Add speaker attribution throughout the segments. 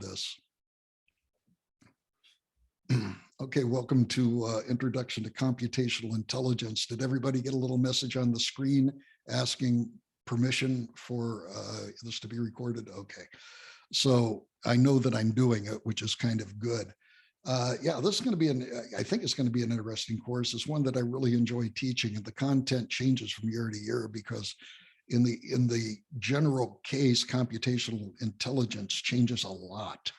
Speaker 1: this. Okay, welcome to Introduction to Computational Intelligence. Did everybody get a little message on the screen asking permission for this to be recorded? Okay, so I know that I'm doing it, which is kind of good. Yeah, this is going to be I think it's going to be an interesting course. It's one that I really enjoy teaching, and the content changes from year to year because in the general case, computational intelligence changes a lot.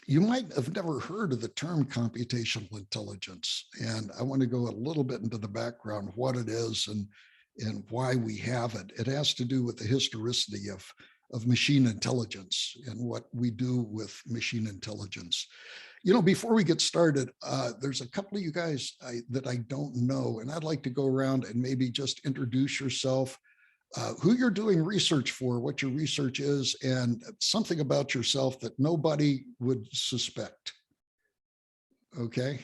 Speaker 1: You might have never heard of the term computational intelligence, and I want to go a little bit into the background, what it is and why we have it. It has to do with the historicity of machine intelligence and what we do with machine intelligence. You know, before we get started, there's a couple of you guys that I don't know, and I'd like to go around and maybe just introduce yourself, who you're doing research for, what your research is, and something about yourself that nobody would suspect. Okay,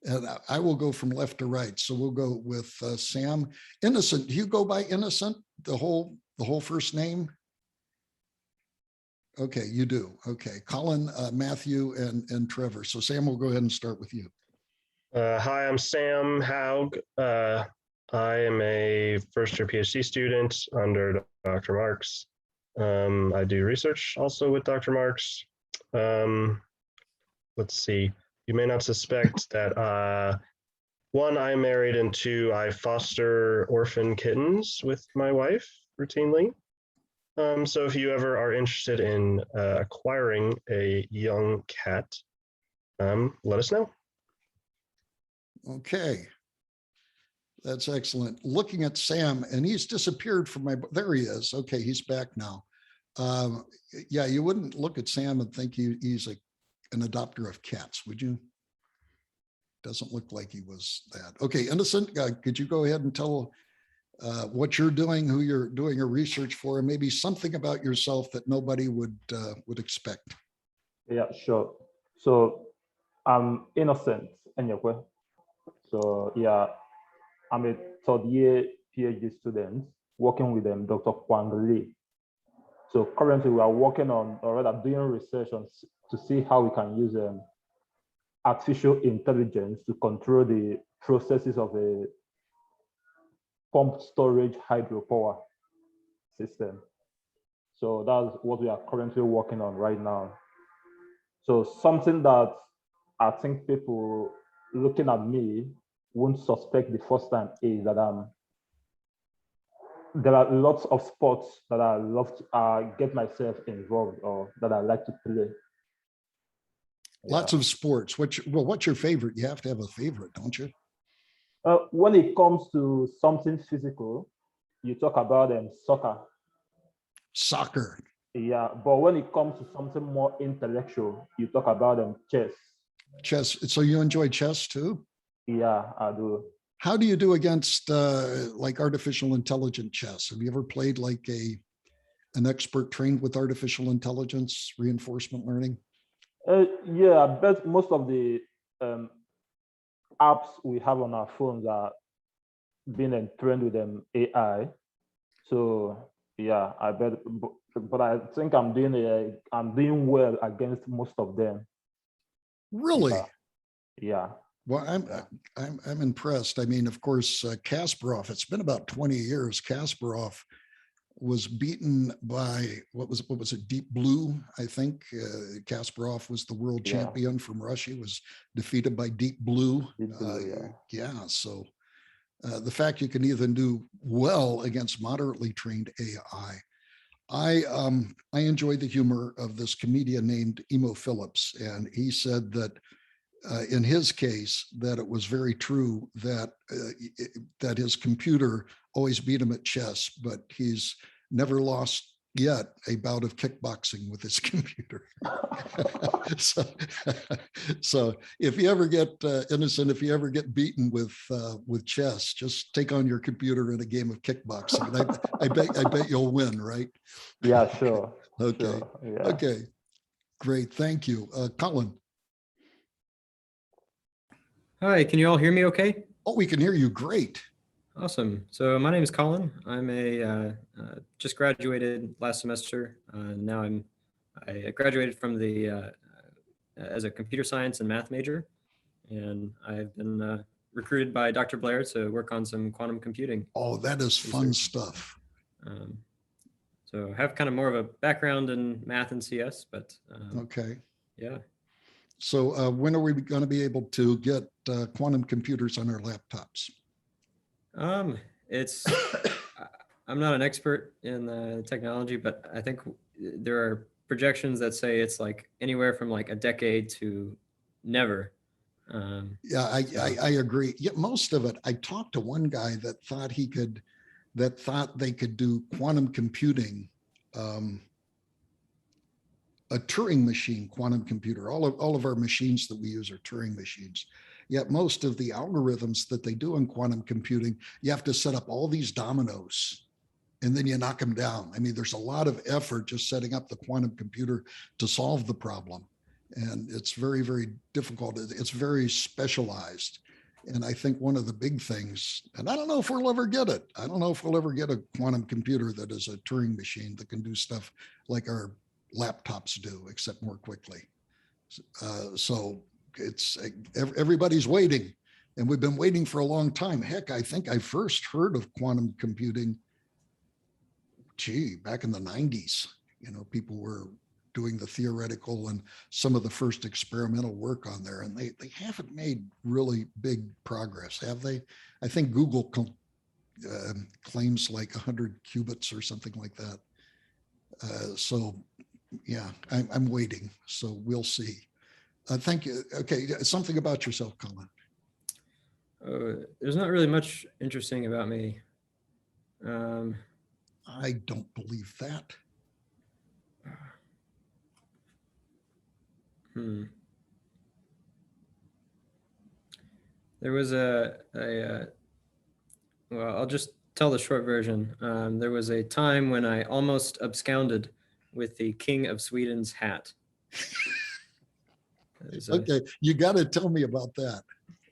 Speaker 1: and I will go from left to right. So we'll go with Sam. Innocent, do you go by Innocent, the whole first name? Okay, you do. Okay, Colin, Matthew, and Trevor. So Sam, we'll go ahead and start with you.
Speaker 2: Hi, I'm Sam Howe. I am a first-year PhD student under Dr. Marks. I do research also with Dr. Marks. Let's see. You may not suspect that, one, I'm married, and two, I foster orphan kittens with my wife routinely. So if you ever are interested in acquiring a young cat, let us know.
Speaker 1: Okay, that's excellent. Looking at Sam, and he's disappeared from there he is. Okay, he's back now. Yeah, you wouldn't look at Sam and think he's an adopter of cats, would you? Doesn't look like he was that. Okay, Innocent, could you go ahead and tell what you're doing, who you're doing your research for, and maybe something about yourself that nobody would expect?
Speaker 3: Yeah, sure. So I'm Innocent Enyekwe. So yeah, I'm a third year PhD student working with Dr. Kwang Lee. So currently we are working on, or rather doing research on, to see how we can use artificial intelligence to control the processes of a pumped storage hydropower system. So that's what we are currently working on right now. So something that I think people looking at me won't suspect the first time is that there are lots of sports that I love to get myself involved, or that I like to play.
Speaker 1: Lots of sports. What's your favorite? You have to have a favorite, don't you?
Speaker 3: When it comes to something physical, you talk about soccer.
Speaker 1: Soccer.
Speaker 3: Yeah, but when it comes to something more intellectual, you talk about chess.
Speaker 1: Chess. So you enjoy chess too?
Speaker 3: Yeah, I do.
Speaker 1: How do you do against like artificial intelligence chess? Have you ever played like an expert trained with artificial intelligence reinforcement learning?
Speaker 3: Yeah, I bet most of the apps we have on our phones are being trained with AI. So yeah, I bet, but I think I'm doing well against most of them.
Speaker 1: Really?
Speaker 3: Yeah.
Speaker 1: Well, I'm impressed. I mean, of course, Kasparov. It's been about 20 years. Kasparov was beaten by what was it? Deep Blue, I think. Kasparov was the world champion from Russia. Was defeated by Deep Blue. Yeah. So the fact you can even do well against moderately trained AI. I enjoy the humor of this comedian named Emo Phillips, and he said that in his case, that it was very true that that his computer always beat him at chess, but he's never lost yet a bout of kickboxing with his computer. so if you ever get Innocent, if you ever get beaten with chess, just take on your computer in a game of kickboxing. And I bet you'll win, right?
Speaker 3: Yeah, sure.
Speaker 1: Okay.
Speaker 3: Sure. Yeah.
Speaker 1: Okay. Great. Thank you. Colin.
Speaker 4: Hi, can you all hear me okay?
Speaker 1: Oh, we can hear you great.
Speaker 4: Awesome. So my name is Colin. I'm just graduated last semester. Now I'm I graduated from the as a computer science and math major, and I've been recruited by Dr. Blair to work on some quantum computing.
Speaker 1: Oh, that is fun
Speaker 4: Research.
Speaker 1: stuff.
Speaker 4: So I have kind of more of a background in math and CS, but
Speaker 1: Okay.
Speaker 4: yeah.
Speaker 1: So when are we going to be able to get quantum computers on our laptops?
Speaker 4: It's I'm not an expert in the technology, but I think there are projections that say it's like anywhere from like a decade to never.
Speaker 1: Yeah, I agree. Yeah, most of it. I talked to one guy that thought they could do quantum computing, a Turing machine quantum computer. All of our machines that we use are Turing machines. Yet most of the algorithms that they do in quantum computing, you have to set up all these dominoes and then you knock them down. I mean, there's a lot of effort just setting up the quantum computer to solve the problem. And it's very, very difficult. It's very specialized. And I think one of the big things, and I don't know if we'll ever get it. I don't know if we'll ever get a quantum computer that is a Turing machine that can do stuff like our laptops do, except more quickly. So it's everybody's waiting, and we've been waiting for a long time. Heck, I think I first heard of quantum computing, back in the 90s. You know, people were doing the theoretical and some of the first experimental work on there, and they haven't made really big progress, have they? I think Google claims like 100 qubits or something like that. So yeah, I'm waiting. So we'll see. Thank you. Okay, something about yourself, Colin.
Speaker 4: There's not really much interesting about me.
Speaker 1: I don't believe that.
Speaker 4: There was well, I'll just tell the short version. There was a time when I almost absconded with the King of Sweden's hat.
Speaker 1: Okay, you got to tell me about that.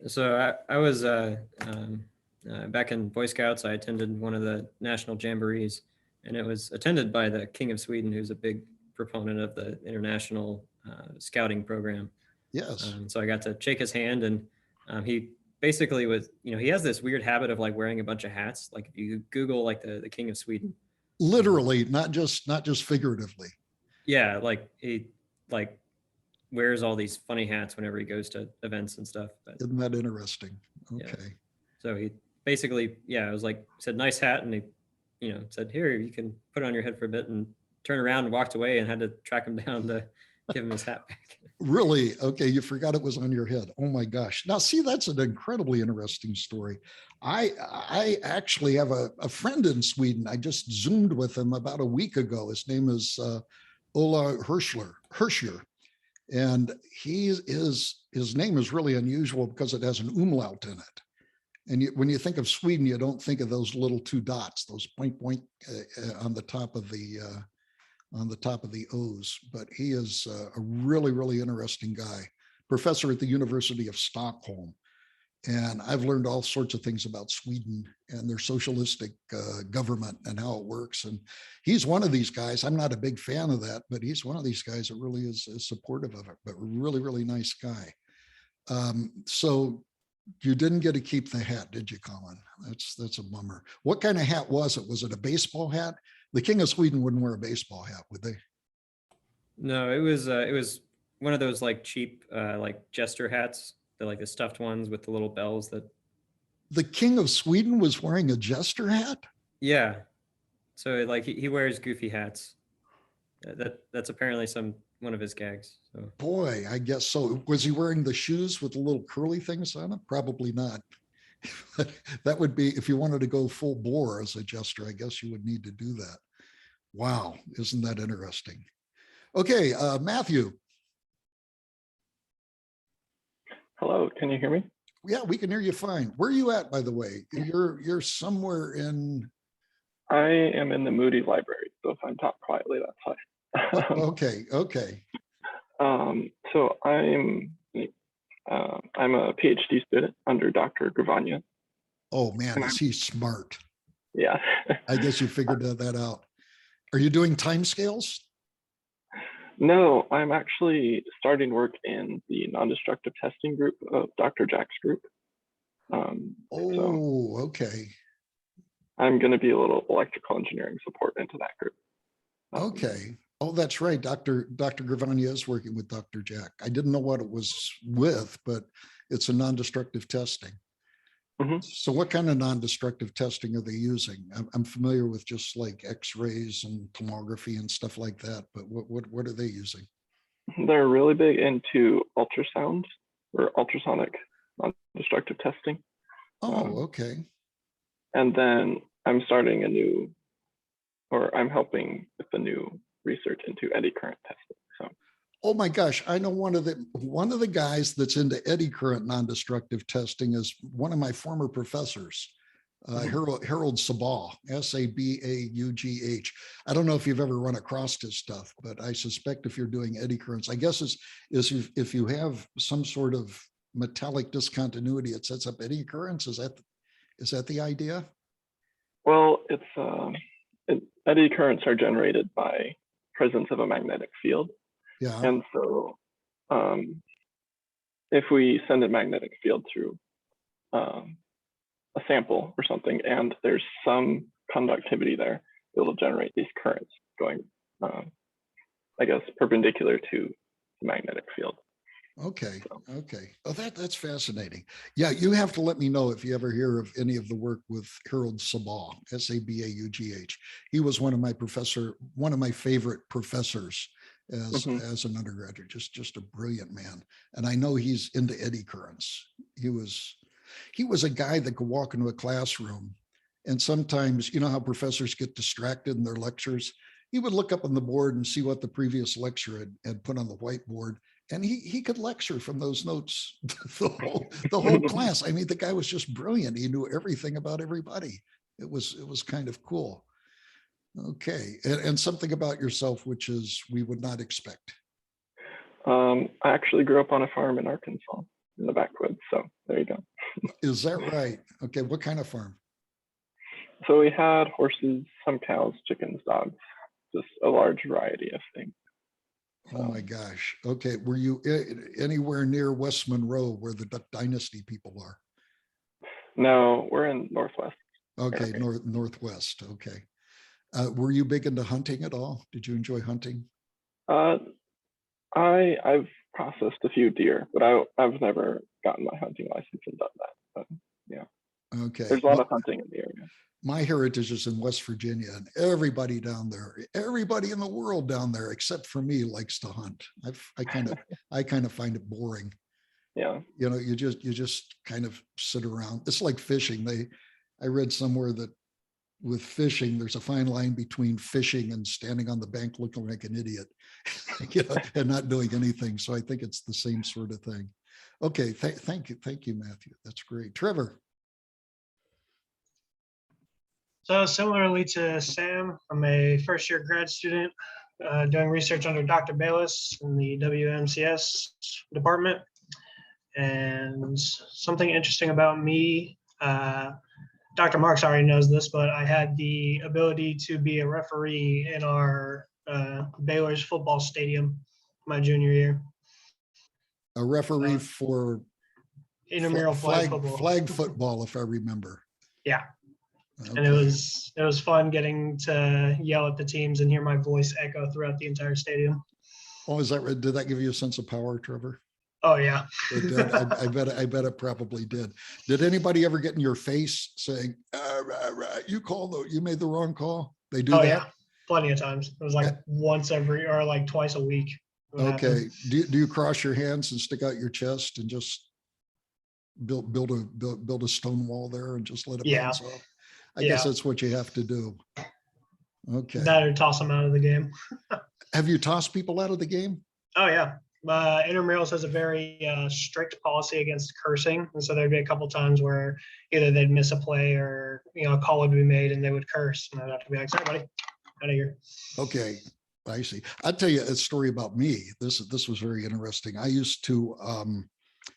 Speaker 4: So I was back in Boy Scouts. I attended one of the national jamborees, and it was attended by the King of Sweden, who's a big proponent of the international scouting program.
Speaker 1: Yes.
Speaker 4: So I got to shake his hand, and he basically was, he has this weird habit of like wearing a bunch of hats. Like if you Google like the King of Sweden,
Speaker 1: literally, not just figuratively.
Speaker 4: Yeah, like he like wears all these funny hats whenever he goes to events and stuff. But,
Speaker 1: isn't that interesting? Okay.
Speaker 4: Yeah. So he basically, it was like, said, nice hat. And he, said, here, you can put it on your head for a bit, and turned around and walked away, and had to track him down to give him his hat back.
Speaker 1: Really? Okay. You forgot it was on your head. Oh my gosh. Now see, that's an incredibly interesting story. I actually have a friend in Sweden. I just Zoomed with him about a week ago. His name is Ola Herscher. And his name is really unusual because it has an umlaut in it. And when you think of Sweden, you don't think of those little two dots, those point on the top of the O's. But he is a really, really interesting guy, professor at the University of Stockholm. And I've learned all sorts of things about Sweden and their socialistic government and how it works. And he's one of these guys. I'm not a big fan of that, but he's one of these guys that really is supportive of it, but really, really nice guy. So you didn't get to keep the hat, did you, Colin? That's a bummer. What kind of hat was it? Was it a baseball hat? The King of Sweden wouldn't wear a baseball hat, would they?
Speaker 4: No, it was one of those like cheap like jester hats. They're like the stuffed ones with the little bells that.
Speaker 1: The King of Sweden was wearing a jester hat?
Speaker 4: Yeah. So like he wears goofy hats. That's apparently one of his gags. So.
Speaker 1: Boy, I guess so. Was he wearing the shoes with the little curly things on them? Probably not. That would be, if you wanted to go full bore as a jester, I guess you would need to do that. Wow, isn't that interesting? Okay, Matthew.
Speaker 5: Hello, can you hear me?
Speaker 1: Yeah, we can hear you fine. Where are you at, by the way? You're somewhere in.
Speaker 5: I am in the Moody Library, so if I talk quietly, that's why.
Speaker 1: Okay.
Speaker 5: So I'm a PhD student under Dr. Gravanya.
Speaker 1: Oh man, is he smart?
Speaker 5: Yeah.
Speaker 1: I guess you figured that out. Are you doing timescales?
Speaker 5: No, I'm actually starting work in the non-destructive testing group of Dr. Jack's group. So
Speaker 1: Okay.
Speaker 5: I'm going to be a little electrical engineering support into that group.
Speaker 1: Okay. Oh, that's right. Dr. Gravania is working with Dr. Jack. I didn't know what it was with, but it's a non-destructive testing.
Speaker 5: Mhm.
Speaker 1: So what kind of non-destructive testing are they using? I'm familiar with just like X-rays and tomography and stuff like that, but what are they using?
Speaker 5: They're really big into ultrasound or ultrasonic non-destructive testing.
Speaker 1: Oh, okay.
Speaker 5: And then I'm starting I'm helping with the new research into eddy current testing. So,
Speaker 1: Oh my gosh, I know one of the guys that's into eddy current non-destructive testing is one of my former professors, Harold Sabah, Sabaugh. I don't know if you've ever run across his stuff, but I suspect if you're doing eddy currents, I guess is if you have some sort of metallic discontinuity, it sets up eddy currents. Is that the idea?
Speaker 5: well, eddy currents are generated by presence of a magnetic field.
Speaker 1: Yeah.
Speaker 5: And so if we send a magnetic field through a sample or something, and there's some conductivity there, it'll generate these currents going, I guess, perpendicular to the magnetic field.
Speaker 1: Okay. Okay. Oh, that's fascinating. Yeah, you have to let me know if you ever hear of any of the work with Harold Sabah, Sabaugh. He was one of my favorite professors as an undergraduate. Just a brilliant man. And I know he's into eddy currents. He was a guy that could walk into a classroom, and sometimes, you know how professors get distracted in their lectures. He would look up on the board and see what the previous lecturer had put on the whiteboard. And he could lecture from those notes the whole class. I mean, the guy was just brilliant. He knew everything about everybody. It was kind of cool. Okay, and something about yourself, which is we would not expect.
Speaker 5: I actually grew up on a farm in Arkansas in the backwoods. So there you go.
Speaker 1: Is that right? Okay, what kind of farm?
Speaker 5: So we had horses, some cows, chickens, dogs, just a large variety of things.
Speaker 1: Oh my gosh. Okay. Were you anywhere near West Monroe where the Duck Dynasty people are?
Speaker 5: No, we're in Northwest.
Speaker 1: Okay, Northwest. Okay. Were you big into hunting at all? Did you enjoy hunting?
Speaker 5: I've processed a few deer, but I've never gotten my hunting license and done that. But yeah.
Speaker 1: Okay.
Speaker 5: There's a lot of hunting in the area.
Speaker 1: My heritage is in West Virginia, and everybody down there, everybody in the world down there, except for me, likes to hunt. I kind of find it boring.
Speaker 5: Yeah.
Speaker 1: You know, you just kind of sit around. It's like fishing. I read somewhere that with fishing, there's a fine line between fishing and standing on the bank looking like an idiot, you know, and not doing anything. So I think it's the same sort of thing. Okay, thank you, Matthew. That's great. Trevor.
Speaker 6: So similarly to Sam, I'm a first-year grad student doing research under Dr. Bayless in the WMCS department. And something interesting about me, Dr. Marks already knows this, but I had the ability to be a referee in our Baylor's football stadium my junior year.
Speaker 1: A referee for
Speaker 6: intramural flag football.
Speaker 1: Flag football, if I remember.
Speaker 6: Yeah.
Speaker 1: Okay.
Speaker 6: And it was fun getting to yell at the teams and hear my voice echo throughout the entire stadium.
Speaker 1: Oh, is that right? Did that give you a sense of power, Trevor?
Speaker 6: Oh yeah.
Speaker 1: It did. I bet it probably did. Did anybody ever get in your face saying, you made the wrong call? They do that?
Speaker 6: Yeah, plenty of times. It was like once every or like twice a week.
Speaker 1: Okay. Do you cross your hands and stick out your chest and just build a stone wall there and just let it bounce off? I guess that's what you have to do. Okay.
Speaker 6: That or toss them out of the game.
Speaker 1: Have you tossed people out of the game?
Speaker 6: Oh yeah. Intramurals has a very strict policy against cursing, and so there'd be a couple times where either they'd miss a play or a call would be made and they would curse, and I'd have to be like, "Sorry, buddy, out of here." Okay,
Speaker 1: I see. I'll tell you a story about me. This was very interesting. I used to,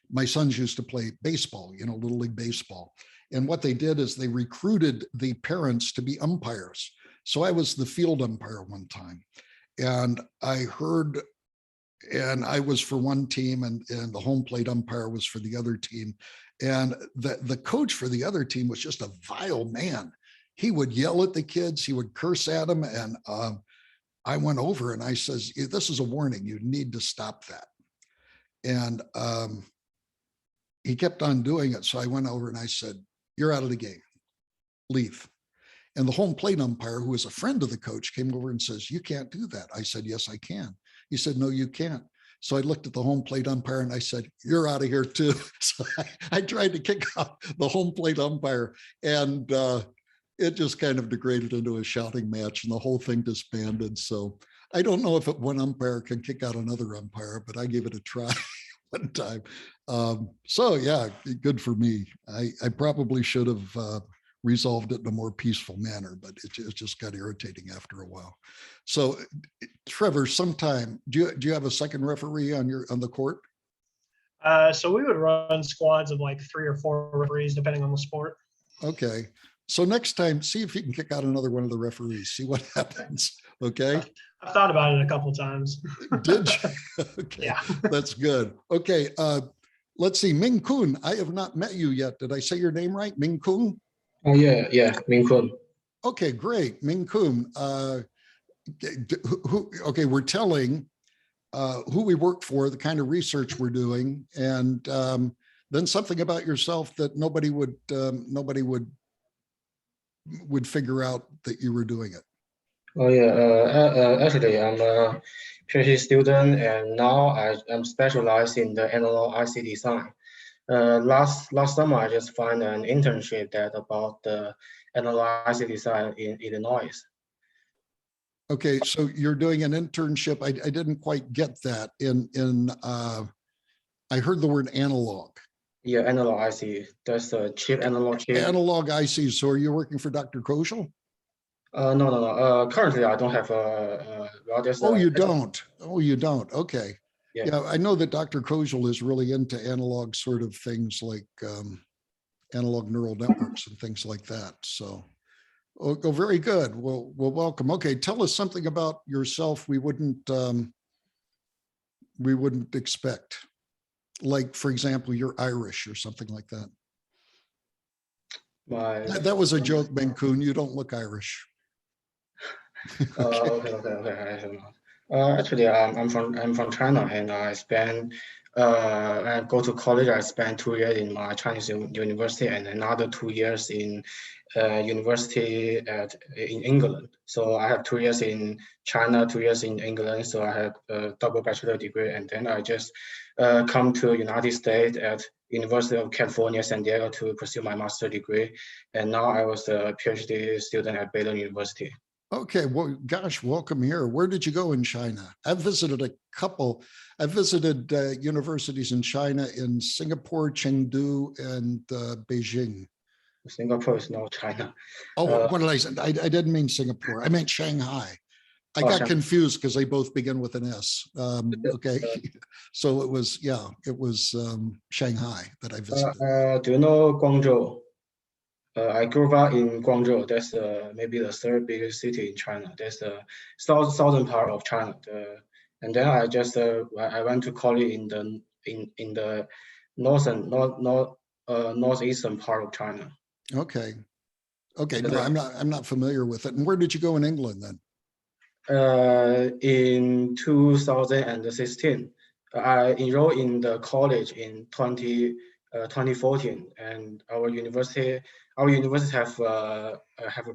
Speaker 1: my sons used to play baseball, Little League baseball, and what they did is they recruited the parents to be umpires. So I was the field umpire one time. and I heard, and I was for one team, and the home plate umpire was for the other team. And the coach for the other team was just a vile man. He would yell at the kids, he would curse at them. And I went over and I says, this is a warning, you need to stop that. And he kept on doing it. So I went over and I said, you're out of the game, leave. And the home plate umpire, who was a friend of the coach, came over and says, you can't do that. I said, yes, I can. He said, no, you can't. So I looked at the home plate umpire and I said, you're out of here too. So I tried to kick out the home plate umpire, and it just kind of degraded into a shouting match and the whole thing disbanded. So I don't know if one umpire can kick out another umpire, but I gave it a try one time. So yeah, good for me. I probably should have resolved it in a more peaceful manner, but it just got irritating after a while. So Trevor, sometime, do you have a second referee on the court?
Speaker 6: So we would run squads of like 3 or 4 referees, depending on the sport.
Speaker 1: Okay. So next time, see if you can kick out another one of the referees, see what happens. Okay.
Speaker 6: I've thought about it a couple of times.
Speaker 1: Did you? Okay.
Speaker 6: Yeah.
Speaker 1: That's good. Okay. Let's see. Ming Kun, I have not met you yet. Did I say your name right? Ming Kun?
Speaker 7: Oh, yeah, Ming Kun.
Speaker 1: Okay, great. Ming Kun. Okay, we're telling who we work for, the kind of research we're doing, and then something about yourself that nobody would figure out that you were doing it.
Speaker 7: Oh, yeah. Actually, I'm a PhD student, and now I'm specialized in the analog IC design. Last summer, I just found an internship that about the analog IC design in Illinois.
Speaker 1: Okay, so you're doing an internship. I didn't quite get that. I heard the word analog.
Speaker 7: Yeah, analog IC. That's a chip, analog chip.
Speaker 1: Analog IC. So are you working for Dr. Koschel?
Speaker 7: No. Currently, I don't have a.
Speaker 1: Oh, you don't. Oh, you don't. Okay.
Speaker 7: Yeah.
Speaker 1: I know that Dr. Koschel is really into analog sort of things like analog neural networks and things like that. So, oh, very good. Well, welcome. Okay, tell us something about yourself we wouldn't expect. Like, for example, you're Irish or something like that. That was a joke, Ben Kuhn. You don't look Irish.
Speaker 7: Okay. Actually, I'm from China, and I go to college. I spent 2 years in my Chinese university and another 2 years in university in England. So I have 2 years in China, 2 years in England. So I have a double bachelor degree, and then I just come to United States at University of California, San Diego to pursue my master's degree. And now I was a PhD student at Baylor University.
Speaker 1: Okay, well, gosh, welcome here. Where did you go in China? I've visited a couple. I visited universities in China, in Singapore, Chengdu, and Beijing.
Speaker 7: Singapore is not China.
Speaker 1: Oh, what did I say? I didn't mean Singapore. I meant Shanghai. I got confused because they both begin with an S. Okay, so it was Shanghai that I visited.
Speaker 7: Do you know Guangzhou? I grew up in Guangzhou. That's maybe the third biggest city in China. That's the southern part of China. And then I just I went to college in the northeastern part of China.
Speaker 1: Okay. No, I'm not familiar with it. And where did you go in England then?
Speaker 7: In 2016, I enrolled in the college in 2014, and our university have a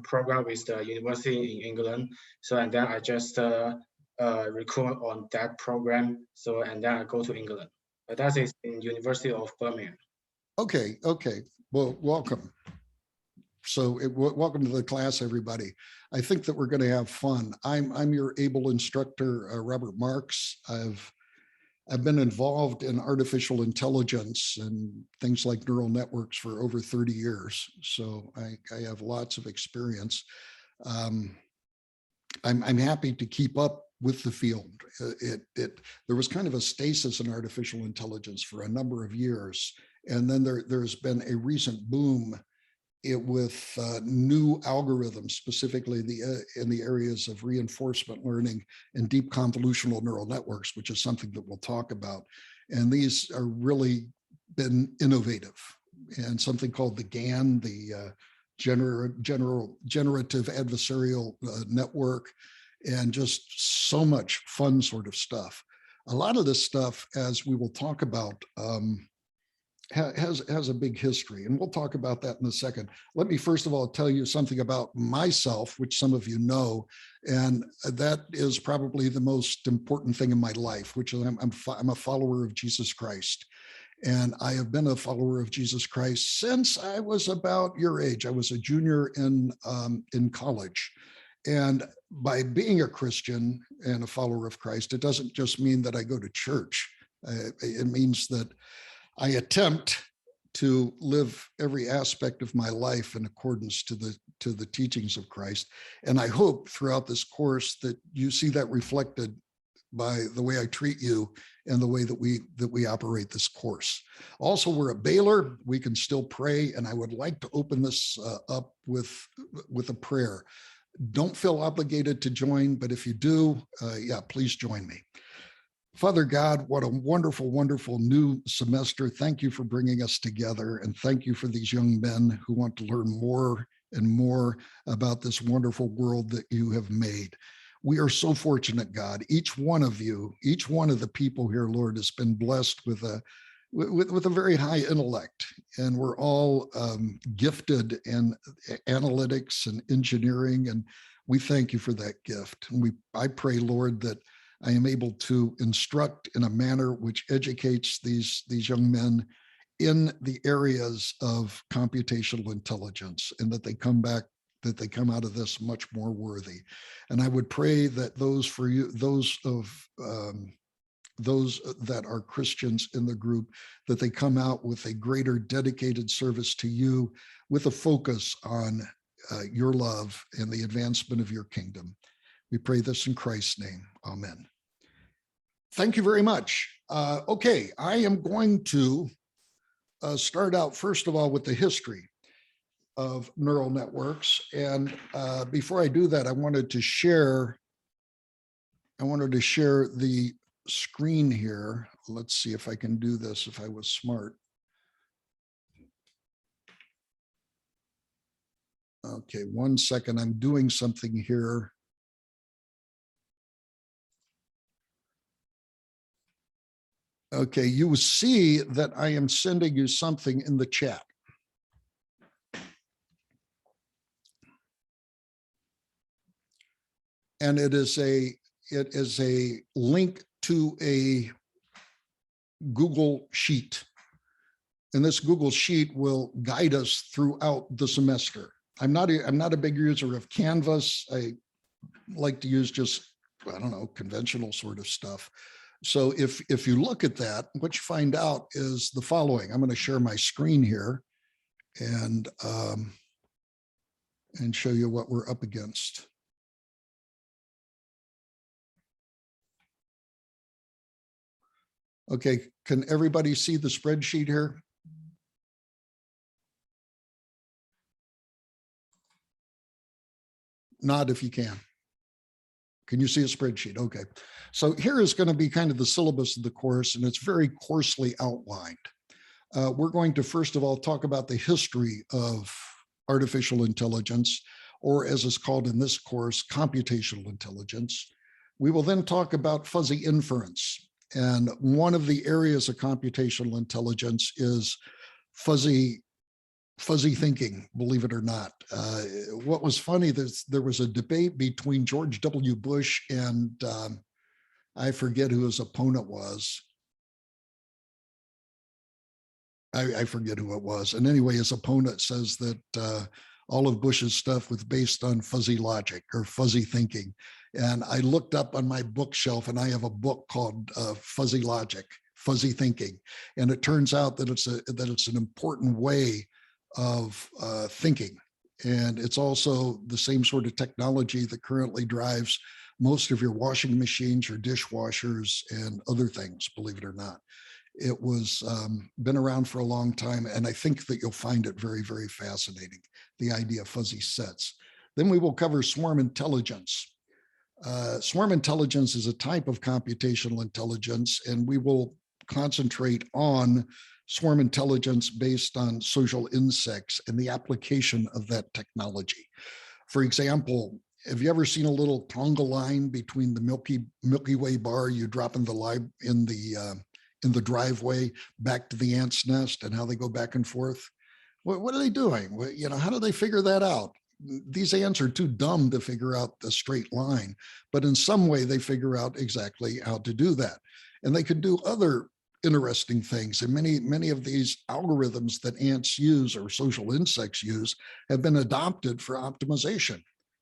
Speaker 7: program with the university in England. So and then I just recruit on that program. So and then I go to England. But that is in University of Birmingham.
Speaker 1: Okay. Well, welcome. So welcome to the class, everybody. I think that we're going to have fun. I'm your able instructor, Robert Marks. I've been involved in artificial intelligence and things like neural networks for over 30 years. So I have lots of experience. I'm happy to keep up with the field. There was kind of a stasis in artificial intelligence for a number of years. And then there's been a recent boom with new algorithms, specifically in the areas of reinforcement learning and deep convolutional neural networks, which is something that we'll talk about. And these are really been innovative. And something called the GAN, the generative adversarial network, and just so much fun sort of stuff. A lot of this stuff, as we will talk about, has a big history, and we'll talk about that in a second. Let me first of all tell you something about myself, which some of you know, and that is probably the most important thing in my life, which is I'm a follower of Jesus Christ. And I have been a follower of Jesus Christ since I was about your age. I was a junior in college. And by being a Christian and a follower of Christ, it doesn't just mean that I go to church. It means that I attempt to live every aspect of my life in accordance to the teachings of Christ. And I hope throughout this course that you see that reflected by the way I treat you and the way that we operate this course. Also, we're at Baylor. We can still pray, and I would like to open this up with a prayer. Don't feel obligated to join, but if you do, yeah, please join me. Father God, what a wonderful, wonderful new semester. Thank you for bringing us together, and thank you for these young men who want to learn more and more about this wonderful world that you have made. We are so fortunate, God. Each one of you, each one of the people here, Lord, has been blessed with a very high intellect, and we're all gifted in analytics and engineering, and we thank you for that gift. And I pray, Lord, that I am able to instruct in a manner which educates these young men in the areas of computational intelligence, and that they come out of this much more worthy. And I would pray that those that are Christians in the group, that they come out with a greater dedicated service to you, with a focus on your love and the advancement of your kingdom. We pray this in Christ's name. Amen. Thank you very much. Okay, I am going to start out first of all with the history of neural networks. And before I do that, I wanted to share the screen here. Let's see if I can do this if I was smart. Okay, 1 second. I'm doing something here. Okay, you will see that I am sending you something in the chat. And it is a link to a Google Sheet. And this Google Sheet will guide us throughout the semester. I'm not a big user of Canvas. I like to use just, I don't know, conventional sort of stuff. So if you look at that, what you find out is the following. I'm going to share my screen here and show you what we're up against. Okay, can everybody see the spreadsheet here? Nod if you can. Can you see a spreadsheet? Okay. So here is going to be kind of the syllabus of the course, and it's very coarsely outlined. We're going to first of all talk about the history of artificial intelligence, or as is called in this course, computational intelligence. We will then talk about fuzzy inference. And one of the areas of computational intelligence is fuzzy thinking, believe it or not. What was funny, there was a debate between George W. Bush and I forget who his opponent was. I forget who it was. And anyway, his opponent says that all of Bush's stuff was based on fuzzy logic or fuzzy thinking. And I looked up on my bookshelf, and I have a book called Fuzzy Logic, Fuzzy Thinking. And it turns out that it's an important way of thinking. And it's also the same sort of technology that currently drives most of your washing machines, your dishwashers, and other things, believe it or not. It was been around for a long time, and I think that you'll find it very, very fascinating, the idea of fuzzy sets. Then we will cover swarm intelligence. Swarm intelligence is a type of computational intelligence, and we will concentrate on swarm intelligence based on social insects and the application of that technology. For example, have you ever seen a little conga line between the Milky Way bar you drop in the driveway back to the ant's nest, and how they go back and forth? What are they doing? You know, how do they figure that out? These ants are too dumb to figure out the straight line, but in some way they figure out exactly how to do that. And they could do other interesting things. And many of these algorithms that ants use or social insects use have been adopted for optimization.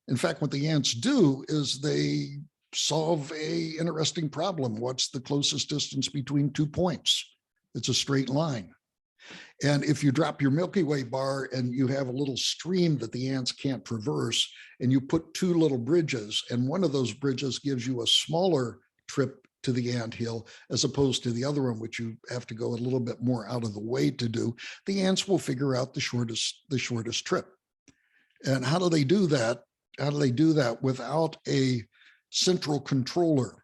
Speaker 1: In fact, what the ants do is they solve a interesting problem. What's the closest distance between 2 points? It's a straight line. And if you drop your Milky Way bar and you have a little stream that the ants can't traverse, and you put 2 little bridges, and one of those bridges gives you a smaller trip to the anthill as opposed to the other one, which you have to go a little bit more out of the way to do, the ants will figure out the shortest trip. And how do they do that? How do they do that without a central controller?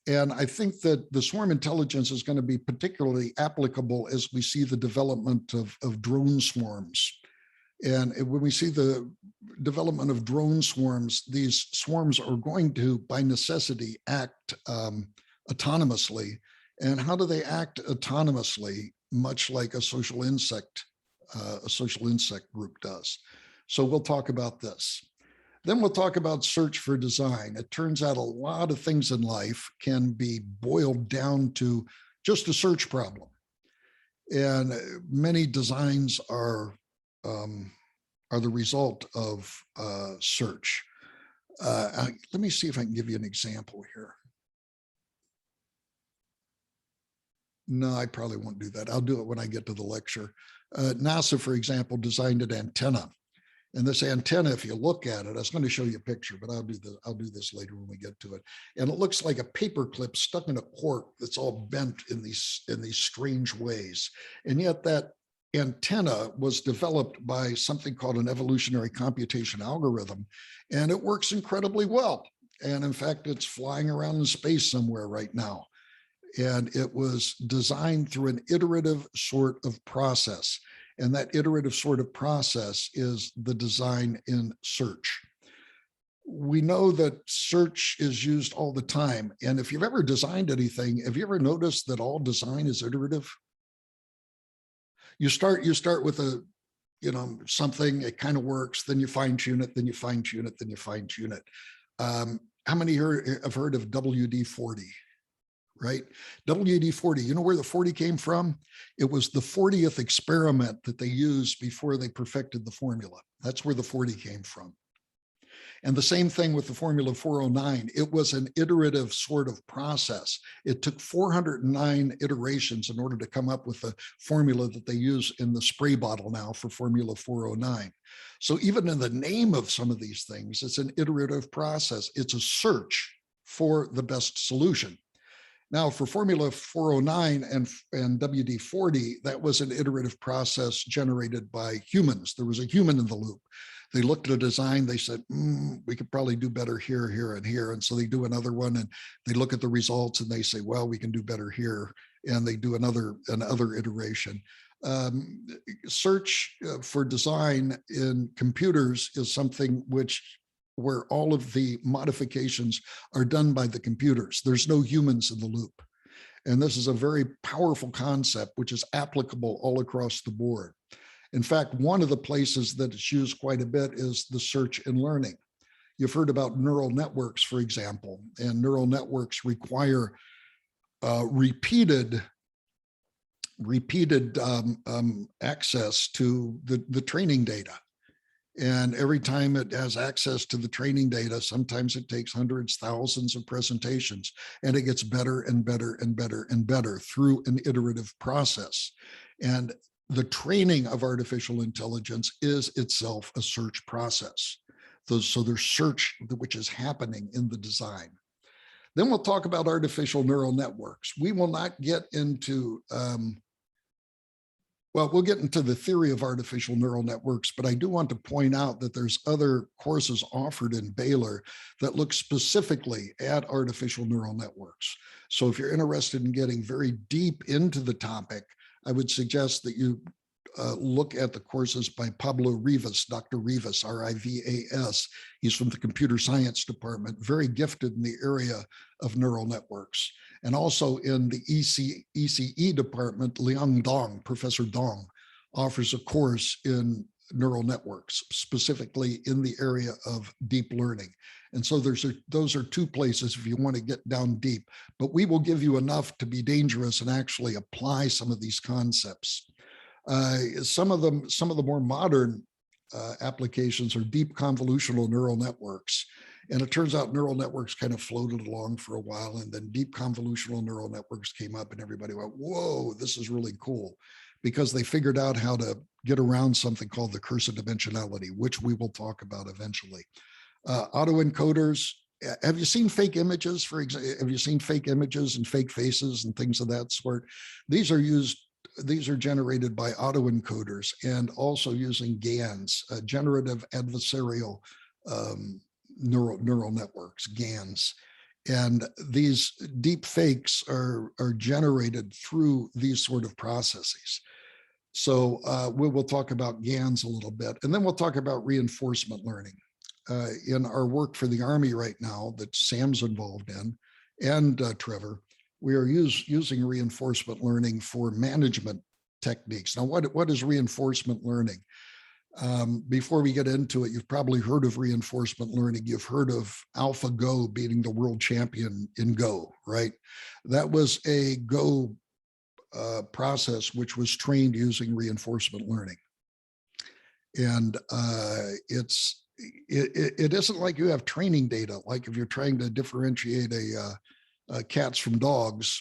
Speaker 1: And I think that the swarm intelligence is going to be particularly applicable as we see the development of drone swarms. And when we see the development of drone swarms, these swarms are going to, by necessity, act autonomously. And how do they act autonomously? Much like a social insect group does. So we'll talk about this. Then we'll talk about search for design. It turns out a lot of things in life can be boiled down to just a search problem. And many designs are the result of search. Let me see if I can give you an example here. No, I probably won't do that. I'll do it when I get to the lecture. NASA, for example, designed an antenna. And this antenna, if you look at it, I was going to show you a picture, but I'll do this later when we get to it. And it looks like a paper clip stuck in a cork that's all bent in these strange ways. And yet that antenna was developed by something called an evolutionary computation algorithm, and it works incredibly well. And in fact, it's flying around in space somewhere right now. And it was designed through an iterative sort of process. And that iterative sort of process is the design in search. We know that search is used all the time. And if you've ever designed anything, have you ever noticed that all design is iterative? You start with something, it kind of works, then you fine tune it, then you fine tune it, then you fine tune it. How many here have heard of WD-40? Right? WD-40, you know where the 40 came from? It was the 40th experiment that they used before they perfected the formula. That's where the 40 came from. And the same thing with the formula 409. It was an iterative sort of process. It took 409 iterations in order to come up with the formula that they use in the spray bottle now for formula 409. So even in the name of some of these things, it's an iterative process. It's a search for the best solution. Now, for Formula 409 and WD-40, that was an iterative process generated by humans. There was a human in the loop. They looked at a design, they said, we could probably do better here, here, and here. And so they do another one, and they look at the results, and they say, well, we can do better here. And they do another iteration. Search for design in computers is something where all of the modifications are done by the computers. There's no humans in the loop. And this is a very powerful concept, which is applicable all across the board. In fact, one of the places that it's used quite a bit is the search and learning. You've heard about neural networks, for example, and neural networks require repeated access to the training data. And every time it has access to the training data, sometimes it takes hundreds, thousands of presentations, and it gets better and better and better and better through an iterative process. And the training of artificial intelligence is itself a search process. So there's search which is happening in the design. Then we'll talk about artificial neural networks. We will not get into, well, we'll get into the theory of artificial neural networks, but I do want to point out that there's other courses offered in Baylor that look specifically at artificial neural networks. So if you're interested in getting very deep into the topic, I would suggest that you look at the courses by Pablo Rivas, Dr. Rivas, R-I-V-A-S. He's from the computer science department, very gifted in the area of neural networks. And also in the ECE department, Liang Dong, Professor Dong, offers a course in neural networks, specifically in the area of deep learning. And so those are two places if you want to get down deep, but we will give you enough to be dangerous and actually apply some of these concepts. Some of the more modern applications are deep convolutional neural networks. And it turns out neural networks kind of floated along for a while, and then deep convolutional neural networks came up and everybody went, whoa, this is really cool, because they figured out how to get around something called the curse of dimensionality, which we will talk about eventually. Autoencoders. Have you seen fake images, for example? Have you seen fake images and fake faces and things of that sort? These are generated by autoencoders and also using GANs, generative adversarial neural networks, GANs. And these deep fakes are generated through these sort of processes. So we will talk about GANs a little bit, and then we'll talk about reinforcement learning. In our work for the Army right now that Sam's involved in, and Trevor, we are using reinforcement learning for management techniques. Now, what is reinforcement learning? Before we get into it, you've probably heard of reinforcement learning. You've heard of AlphaGo beating the world champion in Go, right? That was a Go process which was trained using reinforcement learning. And it isn't like you have training data, like if you're trying to differentiate cats from dogs,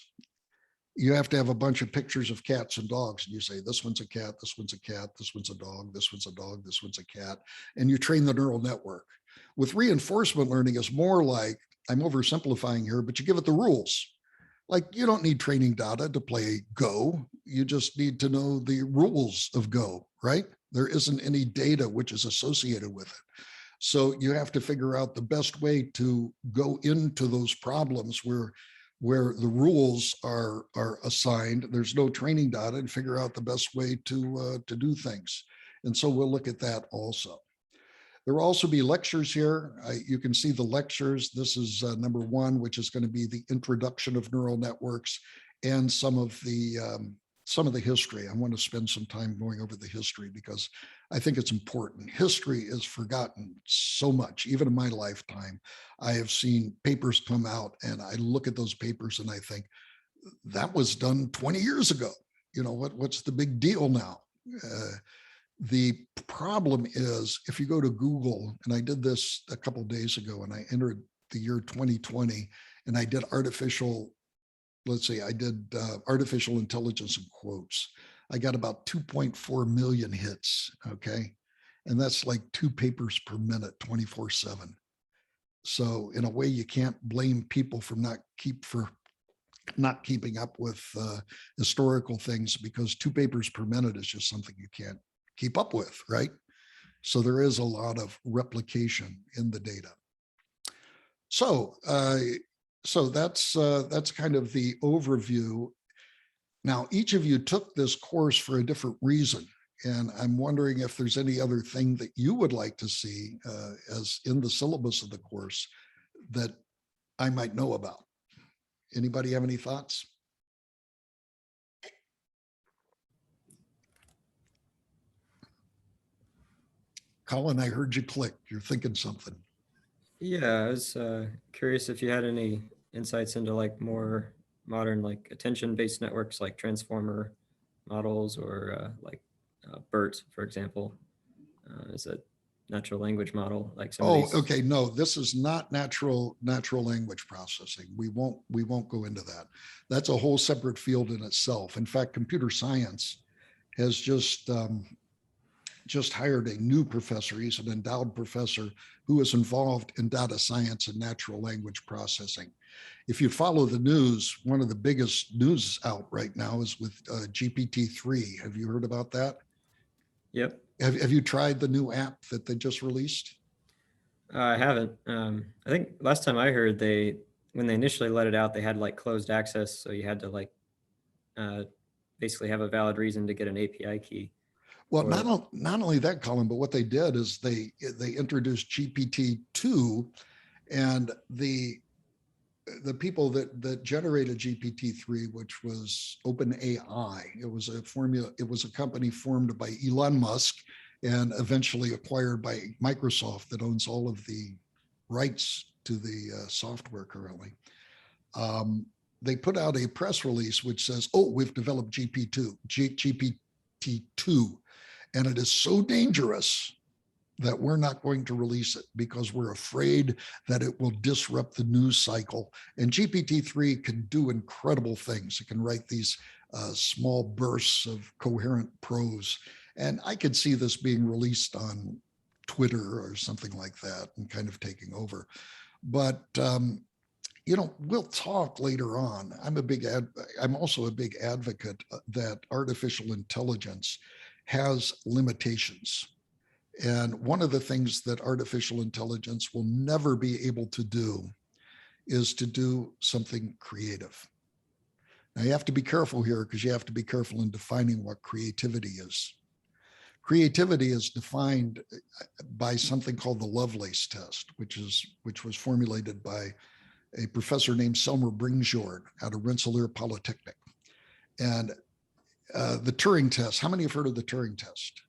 Speaker 1: you have to have a bunch of pictures of cats and dogs, and you say, this one's a cat, this one's a cat, this one's a dog, this one's a dog, this one's a cat, and you train the neural network. With reinforcement learning, it's more like, I'm oversimplifying here, but you give it the rules. Like, you don't need training data to play Go. You just need to know the rules of Go, right? There isn't any data which is associated with it. So you have to figure out the best way to go into those problems where the rules are assigned. There's no training data, and figure out the best way to do things. And so we'll look at that also. There will also be lectures here. You can see the lectures. This is number 1, which is going to be the introduction of neural networks and some of the history. I want to spend some time going over the history because I think it's important. History is forgotten so much. Even in my lifetime, I have seen papers come out and I look at those papers and I think, that was done 20 years ago. You know, what's the big deal now? The problem is, if you go to Google, and I did this a couple of days ago, and I entered the year 2020, and I did artificial intelligence in quotes. I got about 2.4 million hits, okay? And that's like 2 papers per minute, 24/7. So in a way, you can't blame people for not keeping up with historical things, because 2 papers per minute is just something you can't keep up with, right? So there is a lot of replication in the data. So that's kind of the overview. Now, each of you took this course for a different reason, and I'm wondering if there's any other thing that you would like to see as in the syllabus of the course that I might know about. Anybody have any thoughts? Colin, I heard you click. You're thinking something.
Speaker 4: Yeah, I was curious if you had any insights into like more modern, like attention-based networks, like transformer models, or BERT, for example, is a natural language model, like some of these.
Speaker 1: Okay, no, this is not natural language processing. We won't go into that. That's a whole separate field in itself. In fact, computer science has just hired a new professor. He's an endowed professor who is involved in data science and natural language processing. If you follow the news, one of the biggest news out right now is with GPT-3. Have you heard about that?
Speaker 4: Yep.
Speaker 1: Have you tried the new app that they just released?
Speaker 4: I haven't. I think last time I heard, when they initially let it out, they had like closed access, so you had to like basically have a valid reason to get an API key.
Speaker 1: Well, not only that, Colin, but what they did is they introduced GPT-2, and the people that generated GPT-3, which was OpenAI, it was a company formed by Elon Musk and eventually acquired by Microsoft that owns all of the rights to the software currently. They put out a press release which says, oh, we've developed GPT-2, and it is so dangerous that we're not going to release it because we're afraid that it will disrupt the news cycle. And GPT-3 can do incredible things. It can write these small bursts of coherent prose. And I could see this being released on Twitter or something like that and kind of taking over. But, we'll talk later on. I'm also a big advocate that artificial intelligence has limitations. And one of the things that artificial intelligence will never be able to do is to do something creative. Now, you have to be careful here because you have to be careful in defining what creativity is. Creativity is defined by something called the Lovelace Test, which was formulated by a professor named Selmer Bringsjord out of Rensselaer Polytechnic. And the Turing Test, how many have heard of the Turing Test?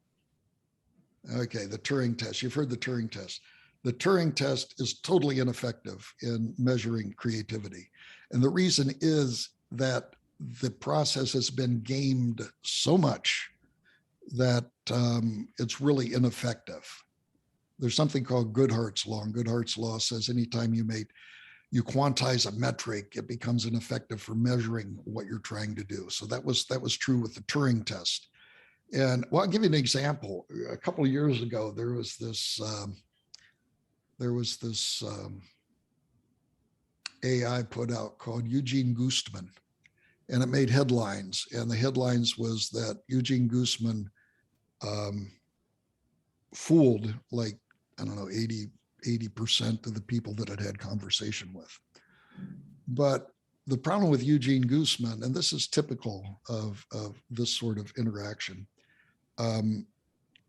Speaker 1: Okay, the Turing Test. You've heard the Turing Test. The Turing Test is totally ineffective in measuring creativity. And the reason is that the process has been gamed so much that it's really ineffective. There's something called Goodhart's law, and Goodhart's law says anytime you quantize a metric, it becomes ineffective for measuring what you're trying to do. So that was true with the Turing Test. And well, I'll give you an example. A couple of years ago, there was this AI put out called Eugene Goostman, and it made headlines. And the headlines was that Eugene Goostman fooled like, I don't know, 80% of the people that it had conversation with. But the problem with Eugene Goostman, and this is typical of this sort of interaction,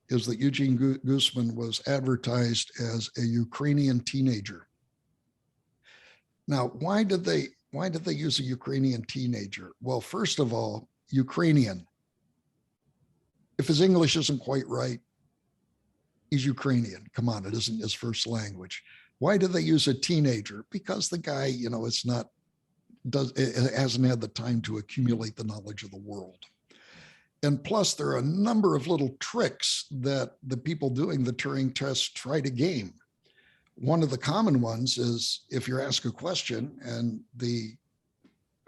Speaker 1: is that Eugene Goostman was advertised as a Ukrainian teenager. Now, why did they use a Ukrainian teenager? Well, first of all, Ukrainian. If his English isn't quite right, he's Ukrainian. Come on, it isn't his first language. Why did they use a teenager? Because the guy, it hasn't had the time to accumulate the knowledge of the world. And plus, there are a number of little tricks that the people doing the Turing Test try to game. One of the common ones is if you ask a question and the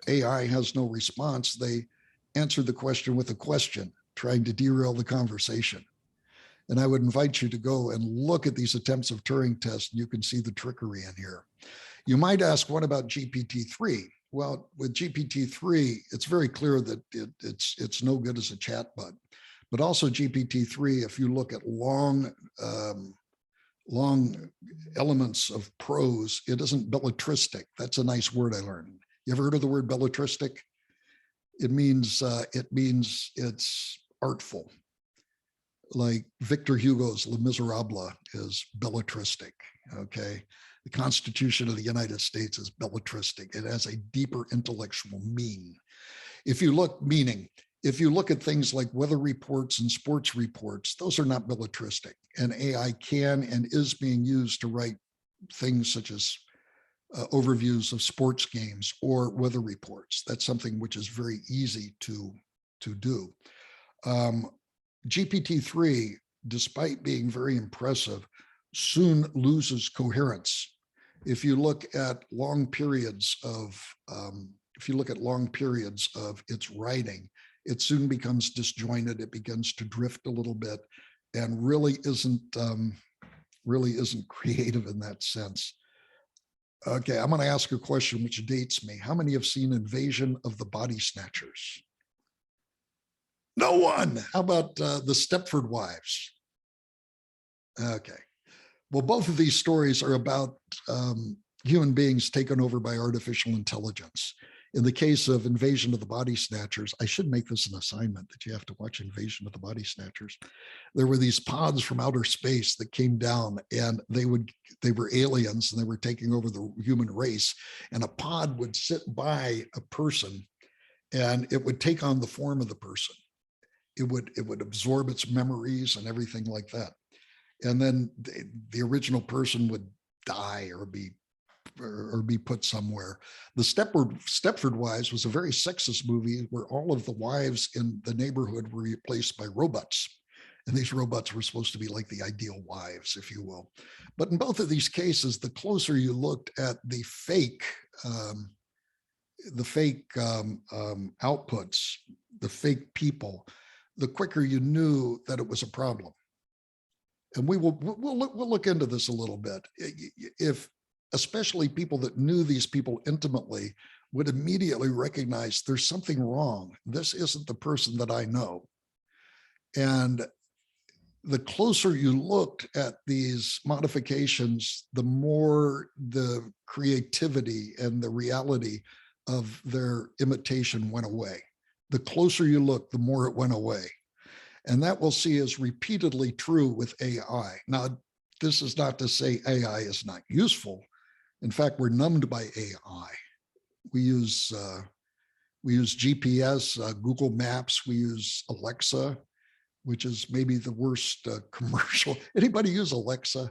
Speaker 1: AI has no response, they answer the question with a question, trying to derail the conversation. And I would invite you to go and look at these attempts of Turing Test, and you can see the trickery in here. You might ask, what about GPT-3? Well, with GPT-3, it's very clear that it's no good as a chatbot. But also GPT-3, if you look at long elements of prose, it isn't belletristic. That's a nice word I learned. You ever heard of the word belletristic? It means it's artful. Like Victor Hugo's Les Miserables is belletristic, okay? The Constitution of the United States is belletristic. It has a deeper intellectual meaning. If you look at things like weather reports and sports reports, those are not belletristic. And AI can and is being used to write things such as overviews of sports games or weather reports. That's something which is very easy to do. GPT-3, despite being very impressive, soon loses coherence. If you look at long periods of its writing, it soon becomes disjointed. It begins to drift a little bit, and really isn't creative in that sense. Okay, I'm going to ask a question which dates me. How many have seen Invasion of the Body Snatchers? No one. How about the Stepford Wives? Okay. Well, both of these stories are about human beings taken over by artificial intelligence. In the case of Invasion of the Body Snatchers, I should make this an assignment that you have to watch Invasion of the Body Snatchers. There were these pods from outer space that came down, and they were aliens, and they were taking over the human race. And a pod would sit by a person, and it would take on the form of the person. It would absorb its memories and everything like that. And then the original person would die or be put somewhere. The Stepford Wives was a very sexist movie where all of the wives in the neighborhood were replaced by robots. And these robots were supposed to be like the ideal wives, if you will. But in both of these cases, the closer you looked at the fake outputs, the fake people, the quicker you knew that it was a problem. And we'll look into this a little bit. If especially people that knew these people intimately would immediately recognize there's something wrong. This isn't the person that I know. And the closer you looked at these modifications, the more the creativity and the reality of their imitation went away. The closer you look, the more it went away. And that we'll see is repeatedly true with AI. Now, this is not to say AI is not useful. In fact, we're numbed by AI. We use GPS, Google Maps. We use Alexa, which is maybe the worst commercial. Anybody use Alexa?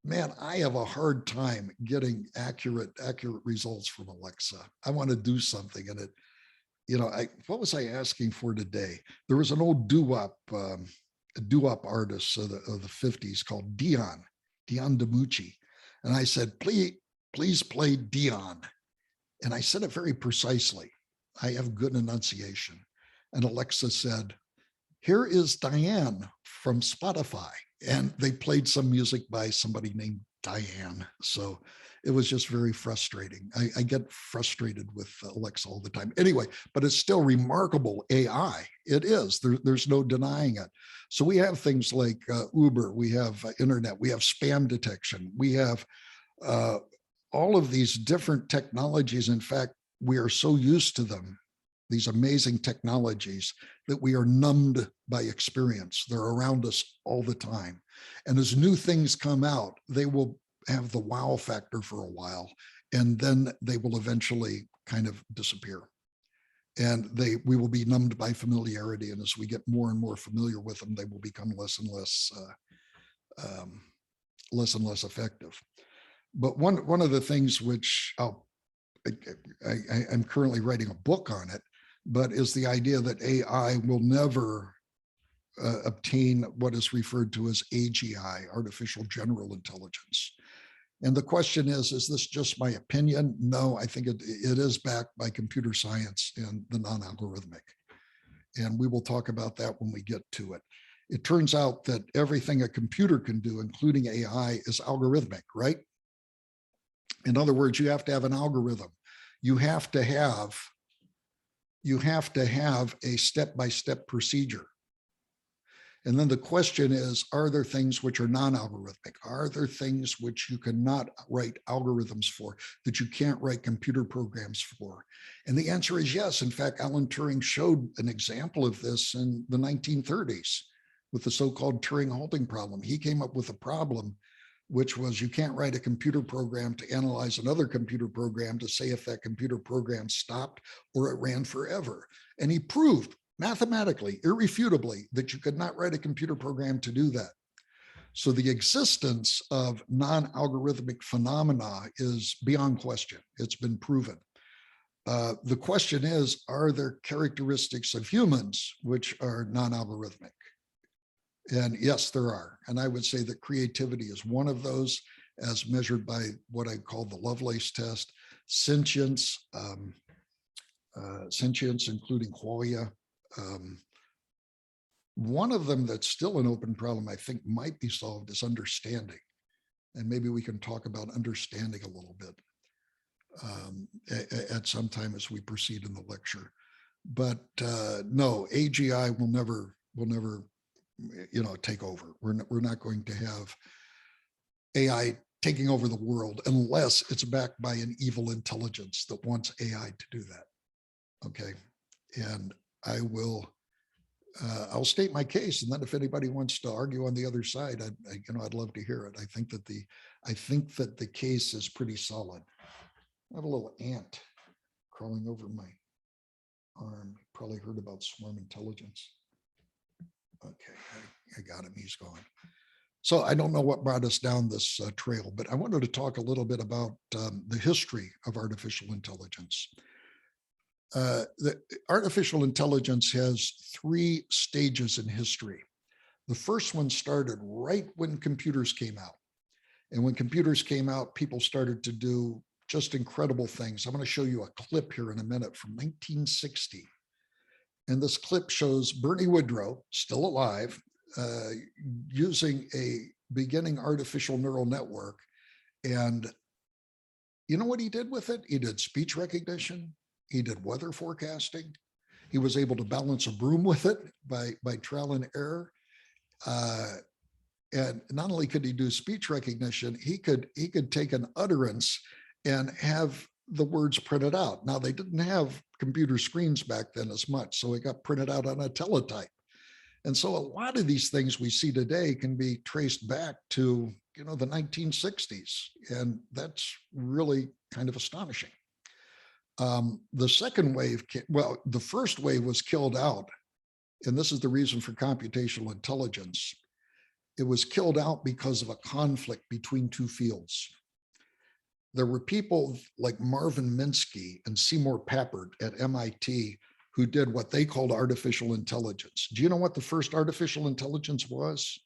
Speaker 1: Man, I have a hard time getting accurate results from Alexa. I want to do something, and what was I asking for today? There was an old doo-wop artist of the 50s called Dion DiMucci. And I said, please play Dion. And I said it very precisely. I have good enunciation. And Alexa said, here is Diane from Spotify. And they played some music by somebody named Diane. So it was just very frustrating. I get frustrated with Alexa all the time. Anyway, but it's still remarkable AI. It is. There's no denying it. So we have things like Uber, we have internet, we have spam detection, we have all of these different technologies. In fact, we are so used to them, these amazing technologies, that we are numbed by experience. They're around us all the time. And as new things come out, they will have the wow factor for a while, and then they will eventually kind of disappear. And we will be numbed by familiarity. And as we get more and more familiar with them, they will become less and less effective. But one of the things which I'm currently writing a book on it, but is the idea that AI will never obtain what is referred to as AGI, artificial general intelligence. And the question is this just my opinion? No, I think it is backed by computer science and the non-algorithmic. And we will talk about that when we get to it. It turns out that everything a computer can do, including AI, is algorithmic, right? In other words, you have to have an algorithm. You have to have a step-by-step procedure. And then the question is, are there things which are non-algorithmic? Are there things which you cannot write algorithms for, that you can't write computer programs for? And the answer is yes. In fact, Alan Turing showed an example of this in the 1930s with the so-called Turing halting problem. He came up with a problem, which was you can't write a computer program to analyze another computer program to say if that computer program stopped or it ran forever. And he proved mathematically, irrefutably, that you could not write a computer program to do that. So the existence of non-algorithmic phenomena is beyond question. It's been proven. The question is, are there characteristics of humans which are non-algorithmic? And yes, there are. And I would say that creativity is one of those, as measured by what I call the Lovelace Test, sentience, including qualia. One of them that's still an open problem, I think might be solved, is understanding. And maybe we can talk about understanding a little bit at some time as we proceed in the lecture. But no, AGI will never, take over. We're not going to have AI taking over the world unless it's backed by an evil intelligence that wants AI to do that. Okay, and I'll state my case, and then if anybody wants to argue on the other side, I'd love to hear it. I think that the case is pretty solid. I have a little ant crawling over my arm. You probably heard about swarm intelligence. Okay, I got him. He's gone. So I don't know what brought us down this trail, but I wanted to talk a little bit about the history of artificial intelligence. The artificial intelligence has 3 stages in history. The first one started right when computers came out. And when computers came out, people started to do just incredible things. I'm going to show you a clip here in a minute from 1960. And this clip shows Bernie Woodrow, still alive, using a beginning artificial neural network. And you know what he did with it? He did speech recognition. He did weather forecasting. He was able to balance a broom with it by trial and error. And not only could he do speech recognition, he could take an utterance and have the words printed out. Now, they didn't have computer screens back then as much, so it got printed out on a teletype. And so a lot of these things we see today can be traced back to, the 1960s. And that's really kind of astonishing. The second wave, the first wave was killed out. And this is the reason for computational intelligence. It was killed out because of a conflict between 2 fields. There were people like Marvin Minsky and Seymour Papert at MIT who did what they called artificial intelligence. Do you know what the first artificial intelligence was?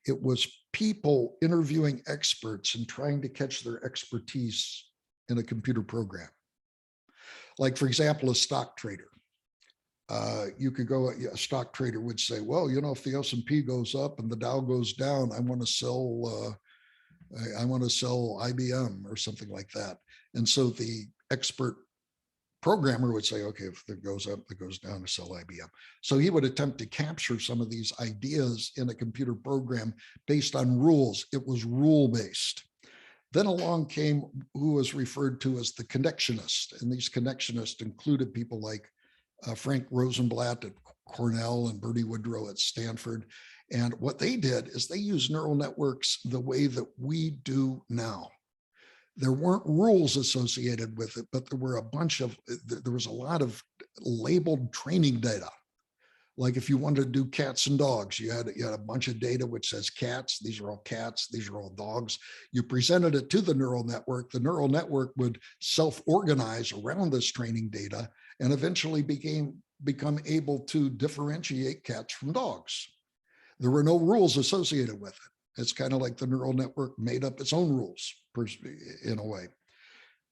Speaker 1: It was people interviewing experts and trying to catch their expertise in a computer program. Like, for example, a stock trader. You could go, a stock trader would say, well, if the S&P goes up and the Dow goes down, I want to sell IBM or something like that. And so the expert programmer would say, okay, if it goes up, it goes down, to sell IBM. So he would attempt to capture some of these ideas in a computer program based on rules. It was rule-based. Then along came who was referred to as the Connectionist. And these Connectionists included people like Frank Rosenblatt at Cornell and Bernie Woodrow at Stanford. And what they did is they used neural networks the way that we do now. There weren't rules associated with it, but there was a lot of labeled training data. Like if you wanted to do cats and dogs, you had a bunch of data which says cats, these are all cats, these are all dogs. You presented it to the neural network. The neural network would self-organize around this training data and eventually become able to differentiate cats from dogs. There were no rules associated with it. It's kind of like the neural network made up its own rules in a way.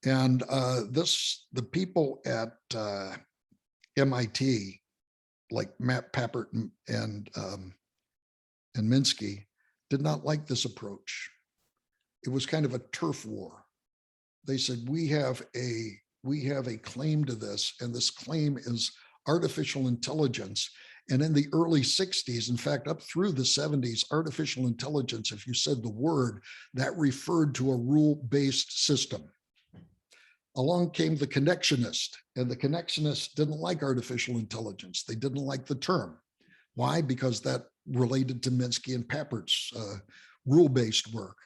Speaker 1: And the people at MIT, like Matt Papert and Minsky, did not like this approach. It was kind of a turf war. They said, we have a claim to this, and this claim is artificial intelligence. And in the early 60s, in fact, up through the 70s, artificial intelligence, if you said the word, that referred to a rule-based system. Along came the Connectionist, and the Connectionists didn't like artificial intelligence. They didn't like the term. Why? Because that related to Minsky and Papert's rule-based work.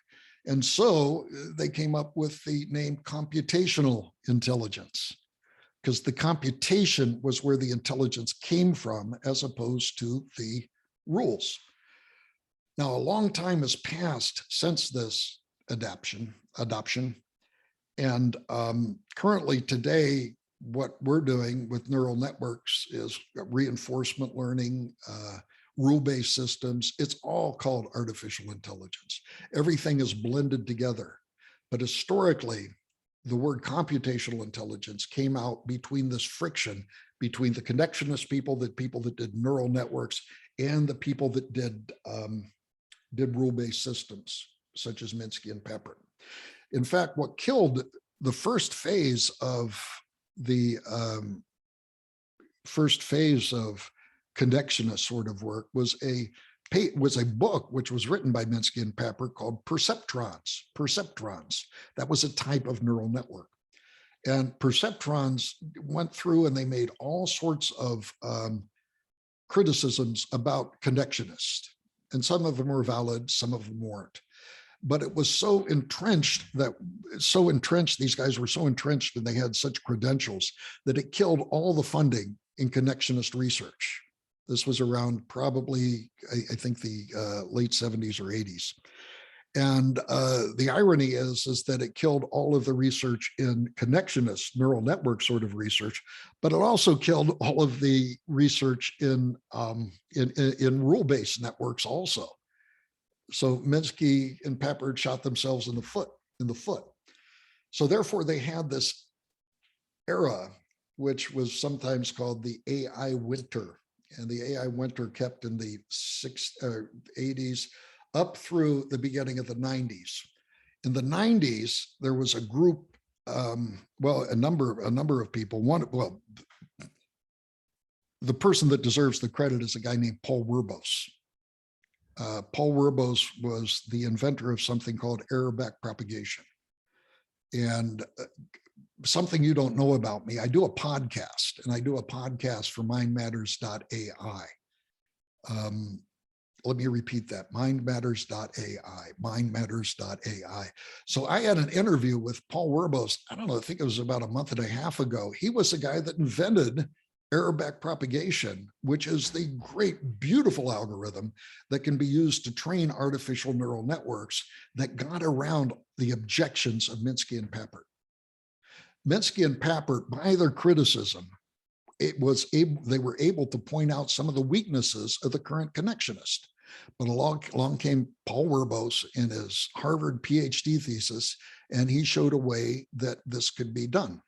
Speaker 1: And so they came up with the name computational intelligence, because the computation was where the intelligence came from as opposed to the rules. Now, a long time has passed since this adoption. And currently today, what we're doing with neural networks is reinforcement learning, rule-based systems. It's all called artificial intelligence. Everything is blended together. But historically, the word computational intelligence came out between this friction between the connectionist people that did neural networks and the people that did rule-based systems. such as Minsky and Papert. In fact, what killed the first phase of connectionist sort of work was a book which was written by Minsky and Papert called Perceptrons. That was a type of neural network. And Perceptrons went through and they made all sorts of criticisms about Connectionist. And some of them were valid, some of them weren't. But it was so entrenched, these guys were so entrenched and they had such credentials that it killed all the funding in Connectionist research. This was around probably, I think, the late 70s or 80s. And the irony is that it killed all of the research in Connectionist neural network sort of research, but it also killed all of the research in rule-based networks also. So Minsky and Papert shot themselves in the foot. So therefore, they had this era, which was sometimes called the AI winter. And the AI winter kept in the 80s up through the beginning of the 90s. In the 90s, there was a group, a number of people. The person that deserves the credit is a guy named Paul Werbos. Paul Werbos was the inventor of something called error backpropagation. And something you don't know about me, I do a podcast, and I do a podcast for mindmatters.ai. Let me repeat that, mindmatters.ai, mindmatters.ai. So I had an interview with Paul Werbos, I don't know, I think it was about a month and a half ago. He was the guy that invented error backpropagation, which is the great, beautiful algorithm that can be used to train artificial neural networks that got around the objections of Minsky and Papert. Minsky and Papert, by their criticism, they were able to point out some of the weaknesses of the current Connectionist. But along came Paul Werbos in his Harvard PhD thesis, and he showed a way that this could be done,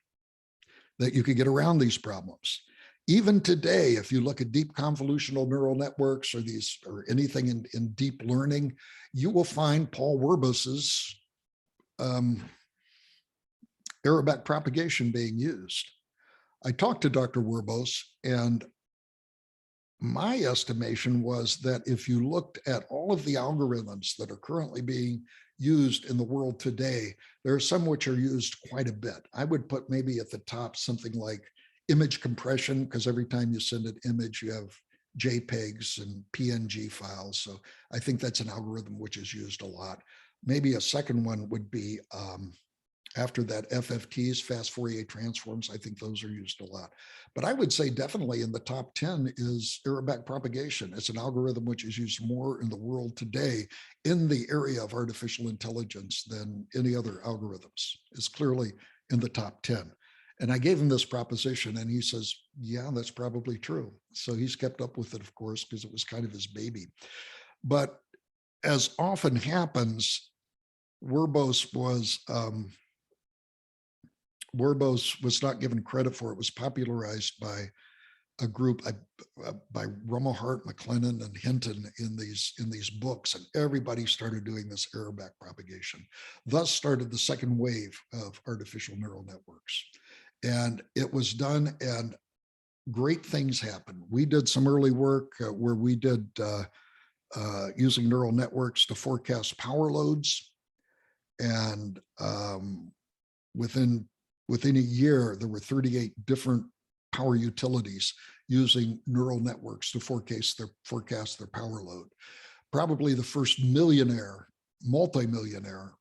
Speaker 1: that you could get around these problems. Even today, if you look at deep convolutional neural networks or anything in deep learning, you will find Paul Werbos's error backpropagation being used. I talked to Dr. Werbos, and my estimation was that if you looked at all of the algorithms that are currently being used in the world today, there are some which are used quite a bit. I would put maybe at the top something like image compression, because every time you send an image, you have JPEGs and PNG files. So I think that's an algorithm which is used a lot. Maybe a second one would be after that, FFTs, fast Fourier transforms. I think those are used a lot. But I would say definitely in the top 10 is error backpropagation. It's an algorithm which is used more in the world today in the area of artificial intelligence than any other algorithms. It's clearly in the top 10. And I gave him this proposition and he says, yeah, that's probably true. So he's kept up with it, of course, because it was kind of his baby. But as often happens, Werbos was not given credit for it. It was popularized by a group by Rumelhart, McLennan, and Hinton in these books, and everybody started doing this error backpropagation. Thus started the second wave of artificial neural networks. And it was done, and great things happened. We did some early work where we did using neural networks to forecast power loads. And within a year, there were 38 different power utilities using neural networks to forecast their power load. Probably the first multi-millionaire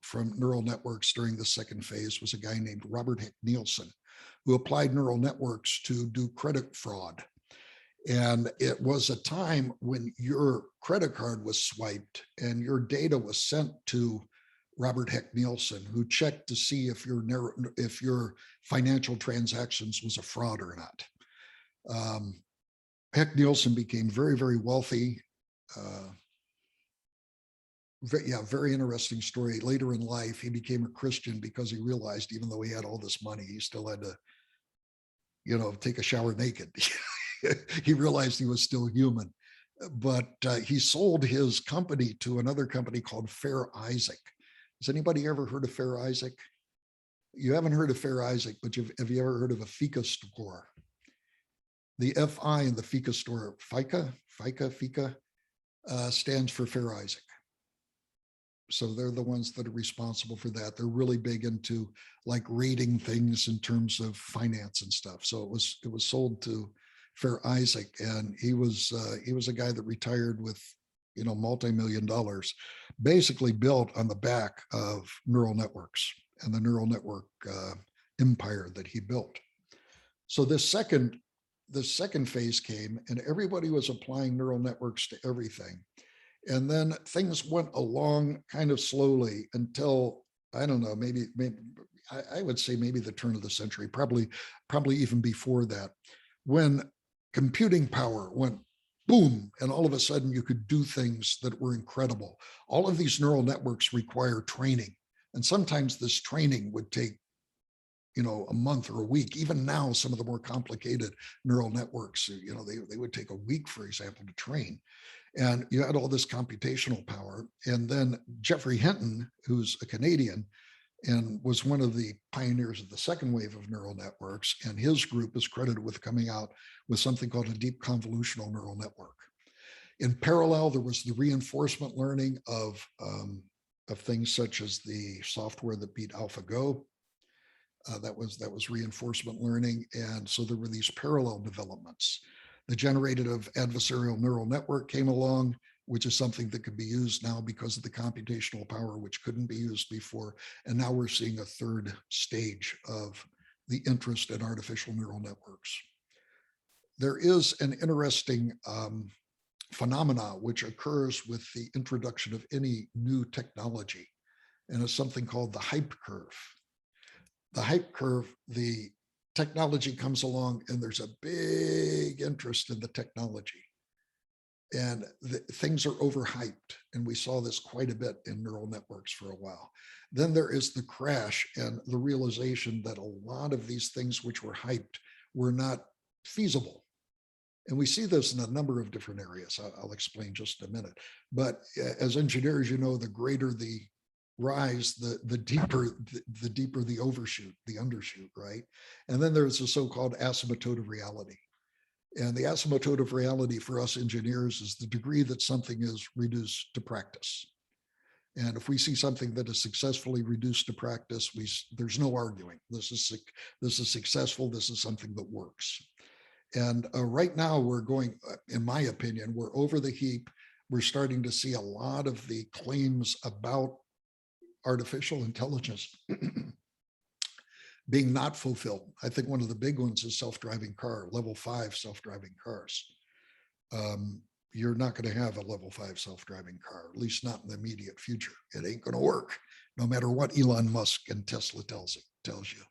Speaker 1: from neural networks during the second phase was a guy named Robert Nielsen, who applied neural networks to do credit fraud. And it was a time when your credit card was swiped and your data was sent to Robert Heck Nielsen, who checked to see if your financial transactions was a fraud or not. Heck Nielsen became very, very wealthy. Very interesting story. Later in life, he became a Christian because he realized even though he had all this money, he still had to, take a shower naked. He realized he was still human. But he sold his company to another company called Fair Isaac. Has anybody ever heard of Fair Isaac? You haven't heard of Fair Isaac, but have you ever heard of a FICA score? The FI in the FICA store, FICA, stands for Fair Isaac. So they're the ones that are responsible for that. They're really big into like rating things in terms of finance and stuff. So it was sold to Fair Isaac, and he was a guy that retired with, you know, multi-million dollars, basically built on the back of neural networks and the neural network empire that he built. So this second phase came, and everybody was applying neural networks to everything. And then things went along kind of slowly until, I don't know, maybe I would say maybe the turn of the century, probably even before that, when computing power went boom, and all of a sudden you could do things that were incredible. All of these neural networks require training. And sometimes this training would take, you know, a month or a week. Even now, some of the more complicated neural networks, you know, they would take a week, for example, to train. And you had all this computational power. And then Geoffrey Hinton, who's a Canadian and was one of the pioneers of the second wave of neural networks, and his group is credited with coming out with something called a deep convolutional neural network. In parallel, there was the reinforcement learning of things such as the software that beat AlphaGo. That was reinforcement learning. And so there were these parallel developments. The generative adversarial neural network came along, which is something that could be used now because of the computational power, which couldn't be used before. And now we're seeing a third stage of the interest in artificial neural networks. There is an interesting phenomena which occurs with the introduction of any new technology, and it's something called the hype curve. The hype curve, the technology comes along and there's a big interest in the technology, and things are overhyped. And we saw this quite a bit in neural networks for a while. Then there is the crash and the realization that a lot of these things which were hyped were not feasible. And we see this in a number of different areas. I'll explain just in a minute. But as engineers, you know, the greater the rise, the deeper the overshoot, the undershoot, right? And then there's the so-called asymptote of reality. And the asymptote of reality for us engineers is the degree that something is reduced to practice. And if we see something that is successfully reduced to practice, there's no arguing. This is successful. This is something that works. And right now we're going, in my opinion, we're over the heap. We're starting to see a lot of the claims about artificial intelligence being not fulfilled. I think one of the big ones is self-driving car, level 5 self-driving cars. You're not going to have a level 5 self-driving car, at least not in the immediate future. It ain't going to work, no matter what Elon Musk and Tesla tells you.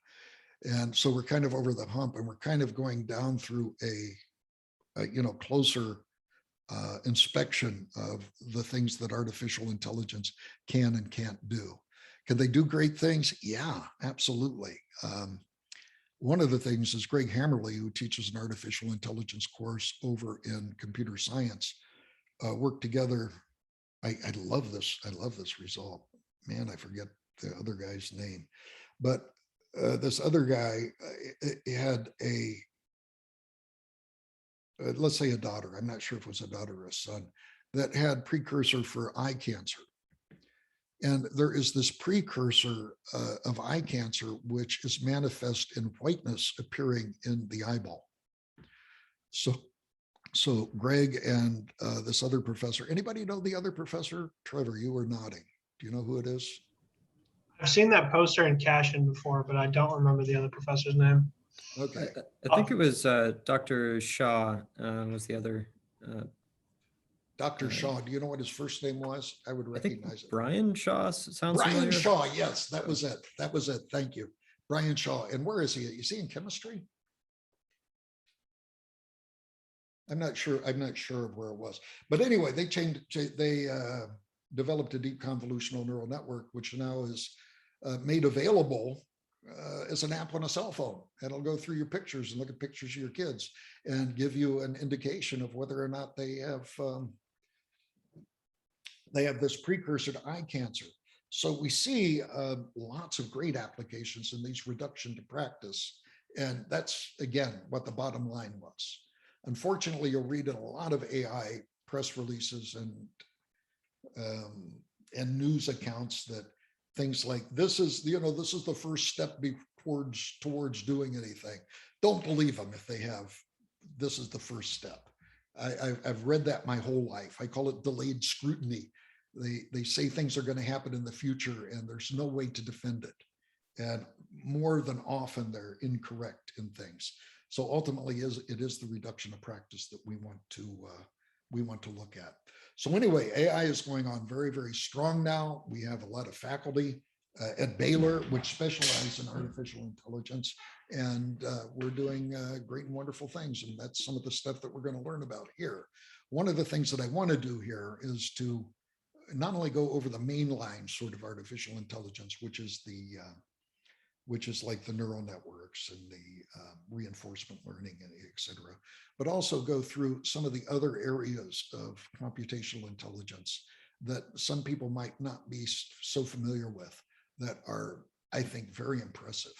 Speaker 1: And so we're kind of over the hump, and we're kind of going down through a closer inspection of the things that artificial intelligence can and can't do. Can they do great things? Yeah, absolutely. One of the things is Greg Hammerly, who teaches an artificial intelligence course over in computer science, worked together. I love this. I love this result. Man, I forget the other guy's name, but this other guy had let's say a daughter. I'm not sure if it was a daughter or a son that had precursor for eye cancer. And there is this precursor of eye cancer, which is manifest in whiteness appearing in the eyeball. So Greg and this other professor, anybody know the other professor? Trevor, you were nodding. Do you know who it is?
Speaker 6: I've seen that poster in Cashin before, but I don't remember the other professor's name.
Speaker 1: Okay.
Speaker 4: I think it was Dr. Shaw was the other.
Speaker 1: Dr. Shaw, do you know what his first name was? I would recognize it.
Speaker 4: Brian Shaw sounds
Speaker 1: Brian
Speaker 4: familiar.
Speaker 1: Shaw, yes, that was it. That was it. Thank you. Brian Shaw. And where is he? Is he in chemistry? I'm not sure of where it was. But anyway, they developed a deep convolutional neural network, which now is made available as an app on a cell phone. And it'll go through your pictures and look at pictures of your kids and give you an indication of whether or not they have this precursor to eye cancer. So we see lots of great applications in these reduction to practice. And that's, again, what the bottom line was. Unfortunately, you'll read in a lot of AI press releases and news accounts that things like this is the first step towards doing anything. Don't believe them if they have, this is the first step. I've read that my whole life. I call it delayed scrutiny. They say things are going to happen in the future and there's no way to defend it. And more than often they're incorrect in things. So ultimately it is the reduction of practice that we want to look at. So anyway, AI is going on very, very strong now. We have a lot of faculty at Baylor, which specialize in artificial intelligence. And we're doing great and wonderful things. And that's some of the stuff that we're going to learn about here. One of the things that I want to do here is to not only go over the mainline sort of artificial intelligence, which is like the neural networks and the reinforcement learning, and et cetera, but also go through some of the other areas of computational intelligence that some people might not be so familiar with that are, I think, very impressive.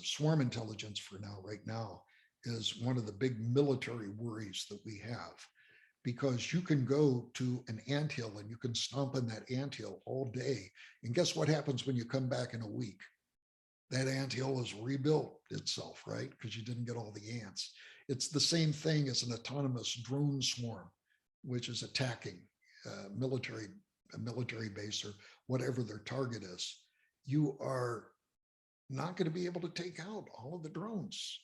Speaker 1: Swarm intelligence right now is one of the big military worries that we have, because you can go to an anthill and you can stomp in that anthill all day. And guess what happens when you come back in a week? That anthill has rebuilt itself, right? Because you didn't get all the ants. It's the same thing as an autonomous drone swarm, which is attacking a military base or whatever their target is. You are not going to be able to take out all of the drones.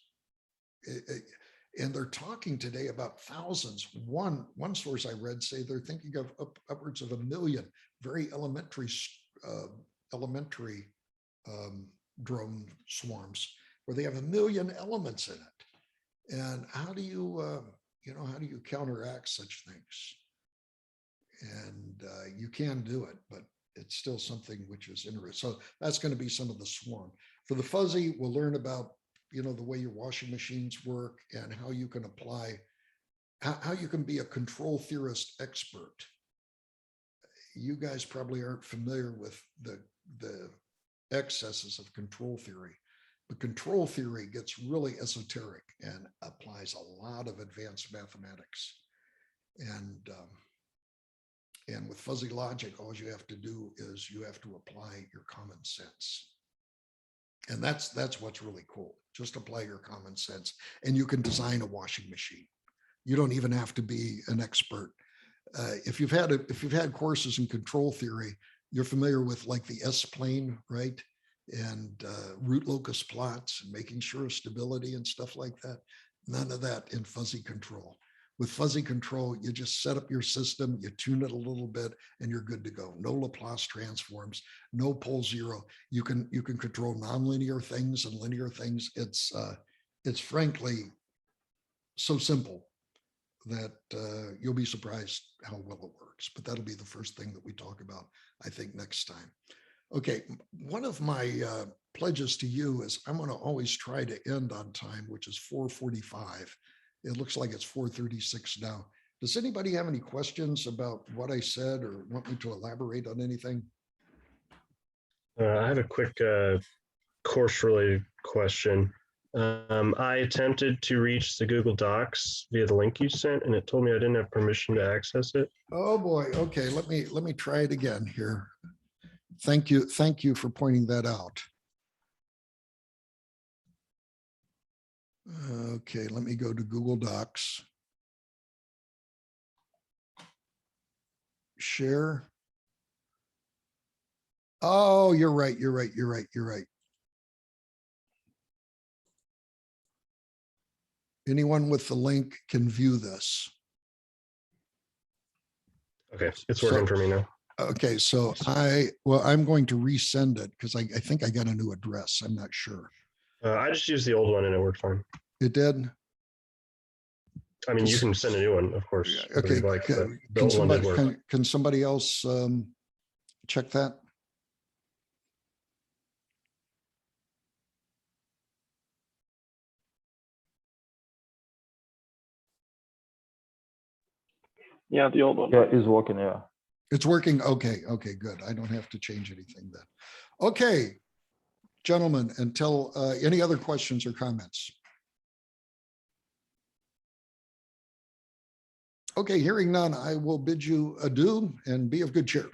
Speaker 1: And they're talking today about thousands. One source I read say they're thinking of upwards of 1 million very elementary drone swarms where they have 1 million elements in it. And how do you counteract such things? And you can do it, but it's still something which is interesting. So that's going to be some of the swarm. For the fuzzy, we'll learn about the way your washing machines work and how you can apply, how you can be a control theorist expert. You guys probably aren't familiar with the excesses of control theory, but control theory gets really esoteric and applies a lot of advanced mathematics. And with fuzzy logic, all you have to do is you have to apply your common sense. And that's what's really cool. Just apply your common sense and you can design a washing machine. You don't even have to be an expert. If you've had courses in control theory, you're familiar with like the S-plane, right? And root locus plots and making sure of stability and stuff like that. None of that in fuzzy control. With fuzzy control, you just set up your system, you tune it a little bit, and you're good to go. No Laplace transforms, no pole zero. You can control nonlinear things and linear things. It's frankly so simple that you'll be surprised how well it works. But that'll be the first thing that we talk about, I think, next time. Okay, one of my pledges to you is I'm going to always try to end on time, which is 4:45. It looks like it's 4:36 now. Does anybody have any questions about what I said or want me to elaborate on anything?
Speaker 2: I have a quick course-related question. I attempted to reach the Google Docs via the link you sent, and it told me I didn't have permission to access it.
Speaker 1: Oh boy. Okay, let me try it again here. Thank you for pointing that out. Okay, let me go to Google Docs. Share. Oh, you're right. Anyone with the link can view this.
Speaker 2: Okay, it's working for me now.
Speaker 1: Okay, so I'm going to resend it because I think I got a new address. I'm not sure.
Speaker 2: I just used the old one and it worked fine.
Speaker 1: It did?
Speaker 2: I mean, you can send a new one, of course.
Speaker 1: Okay,
Speaker 2: Like,
Speaker 1: can somebody else check that?
Speaker 5: Yeah, the old one.
Speaker 3: Yeah, it's working. Yeah.
Speaker 1: It's working. Okay. Okay, good. I don't have to change anything then. Okay, gentlemen, until any other questions or comments? Okay, hearing none, I will bid you adieu and be of good cheer.